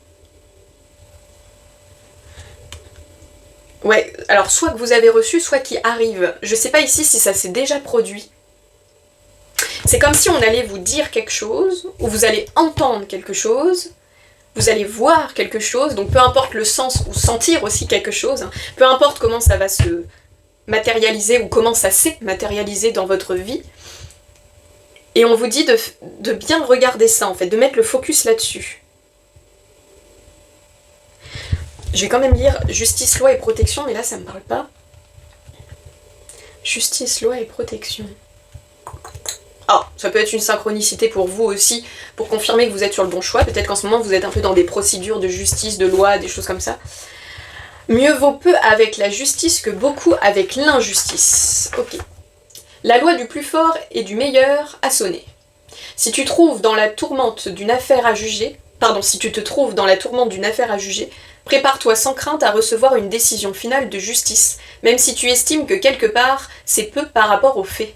Ouais, alors soit que vous avez reçu, soit qui arrive. Je sais pas ici si ça s'est déjà produit. C'est comme si on allait vous dire quelque chose, ou vous allez entendre quelque chose, vous allez voir quelque chose, donc peu importe le sens, ou sentir aussi quelque chose, hein, peu importe comment ça va se matérialiser, ou comment ça s'est matérialisé dans votre vie, et on vous dit de bien regarder ça en fait, de mettre le focus là-dessus. Je vais quand même lire Justice, loi et protection, mais là ça me parle pas. Justice, loi et protection. Ah, ça peut être une synchronicité pour vous aussi, pour confirmer que vous êtes sur le bon choix. Peut-être qu'en ce moment vous êtes un peu dans des procédures de justice, de loi, des choses comme ça. Mieux vaut peu avec la justice que beaucoup avec l'injustice. Ok. La loi du plus fort et du meilleur a sonné. Si tu te trouves dans la tourmente d'une affaire à juger, prépare-toi sans crainte à recevoir une décision finale de justice, même si tu estimes que quelque part, c'est peu par rapport aux faits.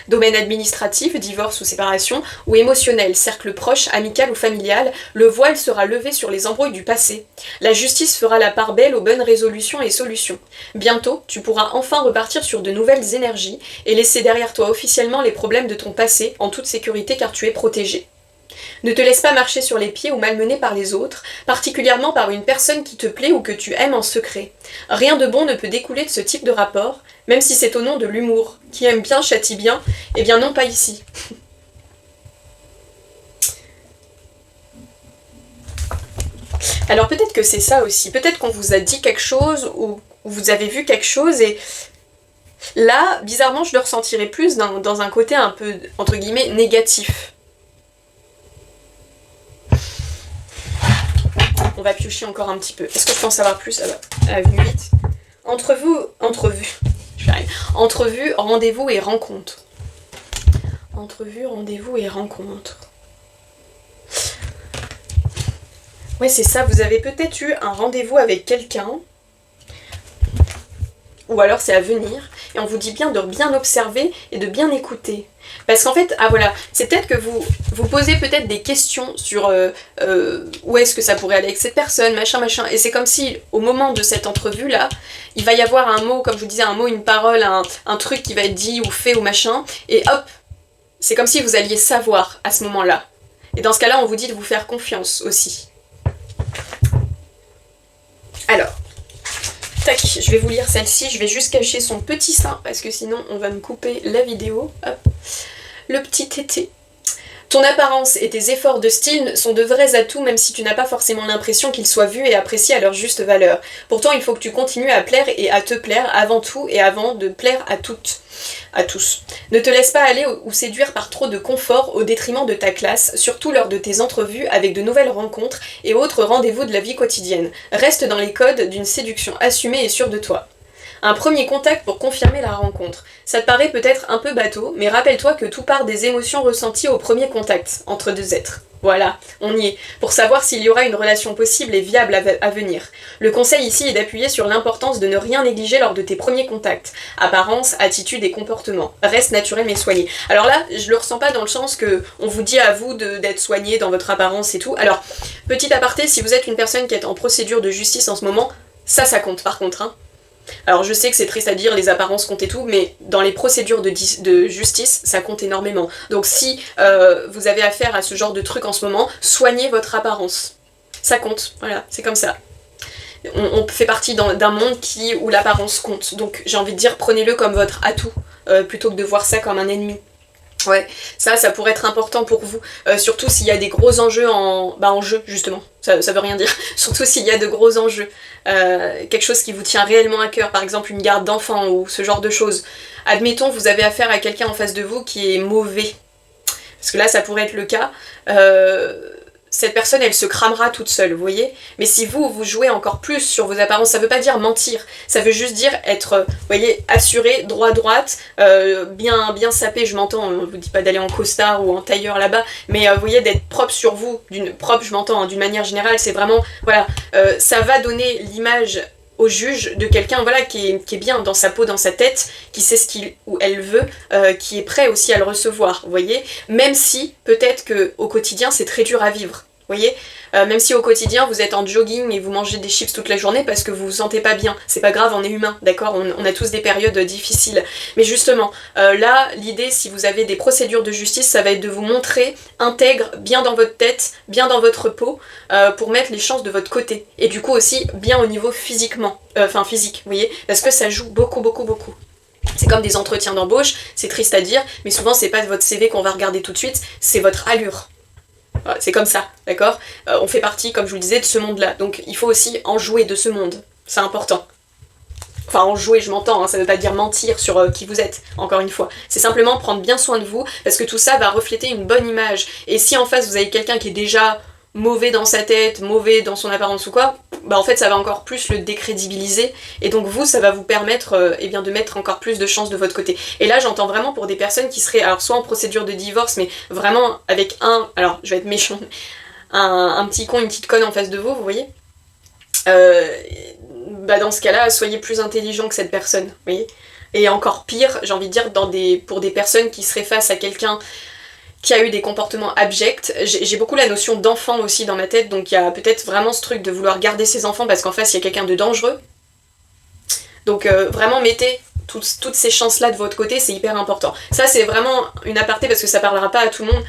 Domaine administratif, divorce ou séparation, ou émotionnel, cercle proche, amical ou familial, le voile sera levé sur les embrouilles du passé. La justice fera la part belle aux bonnes résolutions et solutions. Bientôt, tu pourras enfin repartir sur de nouvelles énergies et laisser derrière toi officiellement les problèmes de ton passé en toute sécurité car tu es protégé. Ne te laisse pas marcher sur les pieds ou malmener par les autres, particulièrement par une personne qui te plaît ou que tu aimes en secret. Rien de bon ne peut découler de ce type de rapport, même si c'est au nom de l'humour. Qui aime bien châtie bien, eh bien non pas ici. Alors peut-être que c'est ça aussi, peut-être qu'on vous a dit quelque chose ou vous avez vu quelque chose et là, bizarrement, je le ressentirais plus dans un côté un peu, entre guillemets, négatif. On va piocher encore un petit peu. Est-ce que je peux en savoir plus? À la vue vite. Entrevue, rendez-vous et rencontre. Entrevue, rendez-vous et rencontre. Ouais, c'est ça. Vous avez peut-être eu un rendez-vous avec quelqu'un. Ou alors c'est à venir. Et on vous dit bien de bien observer et de bien écouter. Parce qu'en fait, ah voilà, c'est peut-être que vous posez peut-être des questions sur où est-ce que ça pourrait aller avec cette personne, machin. Et c'est comme si, au moment de cette entrevue-là, il va y avoir un mot, comme je vous disais, un mot, une parole, un truc qui va être dit ou fait ou machin. Et hop, c'est comme si vous alliez savoir à ce moment-là. Et dans ce cas-là, on vous dit de vous faire confiance aussi. Alors, tac, je vais vous lire celle-ci, je vais juste cacher son petit sein, parce que sinon on va me couper la vidéo. Hop. Le petit tété. Ton apparence et tes efforts de style sont de vrais atouts même si tu n'as pas forcément l'impression qu'ils soient vus et appréciés à leur juste valeur. Pourtant, il faut que tu continues à plaire et à te plaire avant tout et avant de plaire à toutes. À tous. Ne te laisse pas aller ou séduire par trop de confort au détriment de ta classe, surtout lors de tes entrevues avec de nouvelles rencontres et autres rendez-vous de la vie quotidienne. Reste dans les codes d'une séduction assumée et sûre de toi. Un premier contact pour confirmer la rencontre. Ça te paraît peut-être un peu bateau, mais rappelle-toi que tout part des émotions ressenties au premier contact, entre deux êtres. Voilà, on y est, pour savoir s'il y aura une relation possible et viable à venir. Le conseil ici est d'appuyer sur l'importance de ne rien négliger lors de tes premiers contacts. Apparence, attitude et comportement. Reste naturel mais soigné. Alors là, je le ressens pas dans le sens que on vous dit à vous d'être soigné dans votre apparence et tout. Alors, petit aparté, si vous êtes une personne qui est en procédure de justice en ce moment, ça compte par contre, hein. Alors je sais que c'est triste à dire, les apparences comptent et tout, mais dans les procédures de justice, ça compte énormément. Donc si vous avez affaire à ce genre de truc en ce moment, soignez votre apparence. Ça compte, voilà, c'est comme ça. On fait partie d'un monde où l'apparence compte. Donc j'ai envie de dire, prenez-le comme votre atout, plutôt que de voir ça comme un ennemi. Ouais, ça pourrait être important pour vous, surtout s'il y a des gros enjeux en jeu, justement, ça veut rien dire, surtout s'il y a de gros enjeux, quelque chose qui vous tient réellement à cœur, par exemple une garde d'enfant ou ce genre de choses. Admettons, vous avez affaire à quelqu'un en face de vous qui est mauvais, parce que là ça pourrait être le cas, cette personne elle se cramera toute seule, vous voyez. Mais si vous jouez encore plus sur vos apparences, ça veut pas dire mentir, ça veut juste dire être, vous voyez, assuré, droite, bien sapé, je m'entends, on vous dit pas d'aller en costard ou en tailleur là-bas, mais vous voyez, d'être propre sur vous, propre je m'entends, hein, d'une manière générale, c'est vraiment, voilà, ça va donner l'image au juge de quelqu'un voilà, qui est bien dans sa peau, dans sa tête, qui sait ce qu'il ou elle veut, qui est prêt aussi à le recevoir, vous voyez. Même si, peut-être qu'au quotidien, c'est très dur à vivre, vous voyez. Même si au quotidien, vous êtes en jogging et vous mangez des chips toute la journée parce que vous vous sentez pas bien. C'est pas grave, on est humain, d'accord, on a tous des périodes difficiles. Mais justement, là, l'idée, si vous avez des procédures de justice, ça va être de vous montrer intègre, bien dans votre tête, bien dans votre peau, pour mettre les chances de votre côté. Et du coup aussi, bien au niveau physiquement, physique, vous voyez, parce que ça joue beaucoup. C'est comme des entretiens d'embauche, c'est triste à dire, mais souvent c'est pas votre CV qu'on va regarder tout de suite, c'est votre allure. Voilà, c'est comme ça, d'accord. On fait partie, comme je vous le disais, de ce monde-là, donc il faut aussi en jouer de ce monde, c'est important. Enfin, en jouer, je m'entends, hein, ça veut pas dire mentir sur qui vous êtes, encore une fois. C'est simplement prendre bien soin de vous, parce que tout ça va refléter une bonne image. Et si en face vous avez quelqu'un qui est déjà mauvais dans sa tête, mauvais dans son apparence ou quoi, bah en fait ça va encore plus le décrédibiliser, et donc vous, ça va vous permettre eh bien, de mettre encore plus de chances de votre côté. Et là j'entends vraiment pour des personnes qui seraient alors soit en procédure de divorce, mais vraiment avec alors je vais être méchant, un petit con, une petite conne en face de vous, vous voyez, bah dans ce cas-là, soyez plus intelligent que cette personne, vous voyez. Et encore pire, j'ai envie de dire, pour des personnes qui seraient face à quelqu'un qui a eu des comportements abjects, j'ai beaucoup la notion d'enfant aussi dans ma tête, donc il y a peut-être vraiment ce truc de vouloir garder ses enfants parce qu'en face il y a quelqu'un de dangereux. Donc vraiment mettez toutes ces chances-là de votre côté, c'est hyper important. Ça c'est vraiment une aparté parce que ça parlera pas à tout le monde,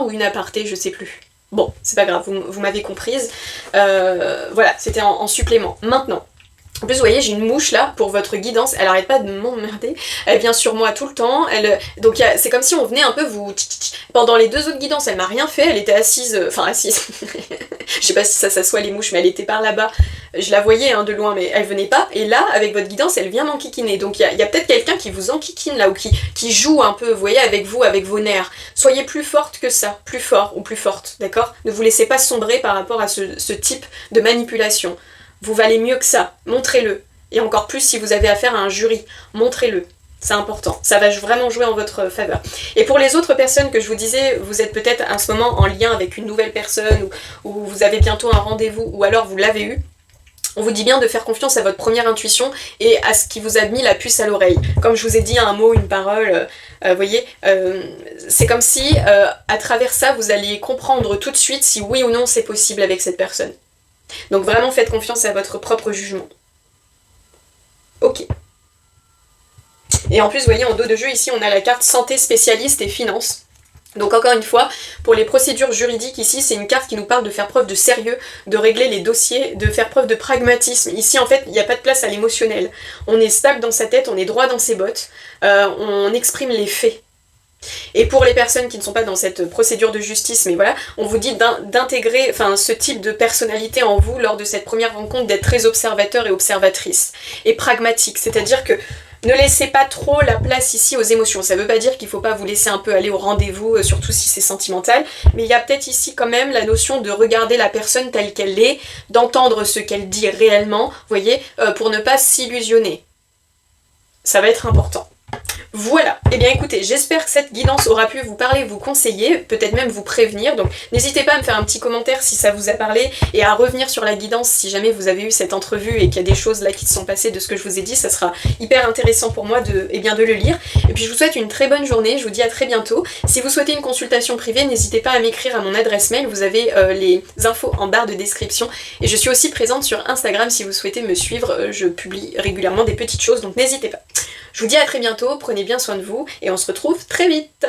ou une aparté, je sais plus. Bon, c'est pas grave, vous m'avez comprise. Voilà, c'était en supplément. Maintenant, en plus, vous voyez, j'ai une mouche là pour votre guidance, elle arrête pas de m'emmerder, elle vient sur moi tout le temps, donc c'est comme si on venait un peu vous... Pendant les 2 autres guidances, elle m'a rien fait, elle était assise, je sais pas si ça s'assoit les mouches, mais elle était par là-bas, je la voyais de loin, mais elle venait pas, et là, avec votre guidance, elle vient m'enquiquiner, donc il y a peut-être quelqu'un qui vous enquiquine là, ou qui joue un peu, vous voyez, avec vous, avec vos nerfs. Soyez plus forte que ça, plus fort ou plus forte, d'accord? Ne vous laissez pas sombrer par rapport à ce type de manipulation. Vous valez mieux que ça, montrez-le. Et encore plus si vous avez affaire à un jury, montrez-le. C'est important, ça va vraiment jouer en votre faveur. Et pour les autres personnes que je vous disais, vous êtes peut-être à ce moment en lien avec une nouvelle personne, ou vous avez bientôt un rendez-vous, ou alors vous l'avez eu, on vous dit bien de faire confiance à votre première intuition et à ce qui vous a mis la puce à l'oreille. Comme je vous ai dit, un mot, une parole, vous voyez, c'est comme si, à travers ça, vous alliez comprendre tout de suite si oui ou non c'est possible avec cette personne. Donc vraiment faites confiance à votre propre jugement. Ok. Et en plus, vous voyez, en dos de jeu, ici, on a la carte santé, spécialiste et finance. Donc encore une fois, pour les procédures juridiques, ici, c'est une carte qui nous parle de faire preuve de sérieux, de régler les dossiers, de faire preuve de pragmatisme. Ici, en fait, il n'y a pas de place à l'émotionnel. On est stable dans sa tête, on est droit dans ses bottes, on exprime les faits. Et pour les personnes qui ne sont pas dans cette procédure de justice, mais voilà, on vous dit d'intégrer ce type de personnalité en vous lors de cette première rencontre, d'être très observateur et observatrice. Et pragmatique, c'est-à-dire que ne laissez pas trop la place ici aux émotions. Ça veut pas dire qu'il faut pas vous laisser un peu aller au rendez-vous, surtout si c'est sentimental, mais il y a peut-être ici quand même la notion de regarder la personne telle qu'elle est, d'entendre ce qu'elle dit réellement, vous voyez, pour ne pas s'illusionner. Ça va être important. Voilà, et bien écoutez, j'espère que cette guidance aura pu vous parler, vous conseiller, peut-être même vous prévenir, donc n'hésitez pas à me faire un petit commentaire si ça vous a parlé, et à revenir sur la guidance si jamais vous avez eu cette entrevue et qu'il y a des choses là qui se sont passées de ce que je vous ai dit, ça sera hyper intéressant pour moi de le lire. Et puis je vous souhaite une très bonne journée, je vous dis à très bientôt. Si vous souhaitez une consultation privée, n'hésitez pas à m'écrire à mon adresse mail, vous avez les infos en barre de description, et je suis aussi présente sur Instagram si vous souhaitez me suivre, je publie régulièrement des petites choses, donc n'hésitez pas. Je vous dis à très bientôt, prenez bien soin de vous, et on se retrouve très vite.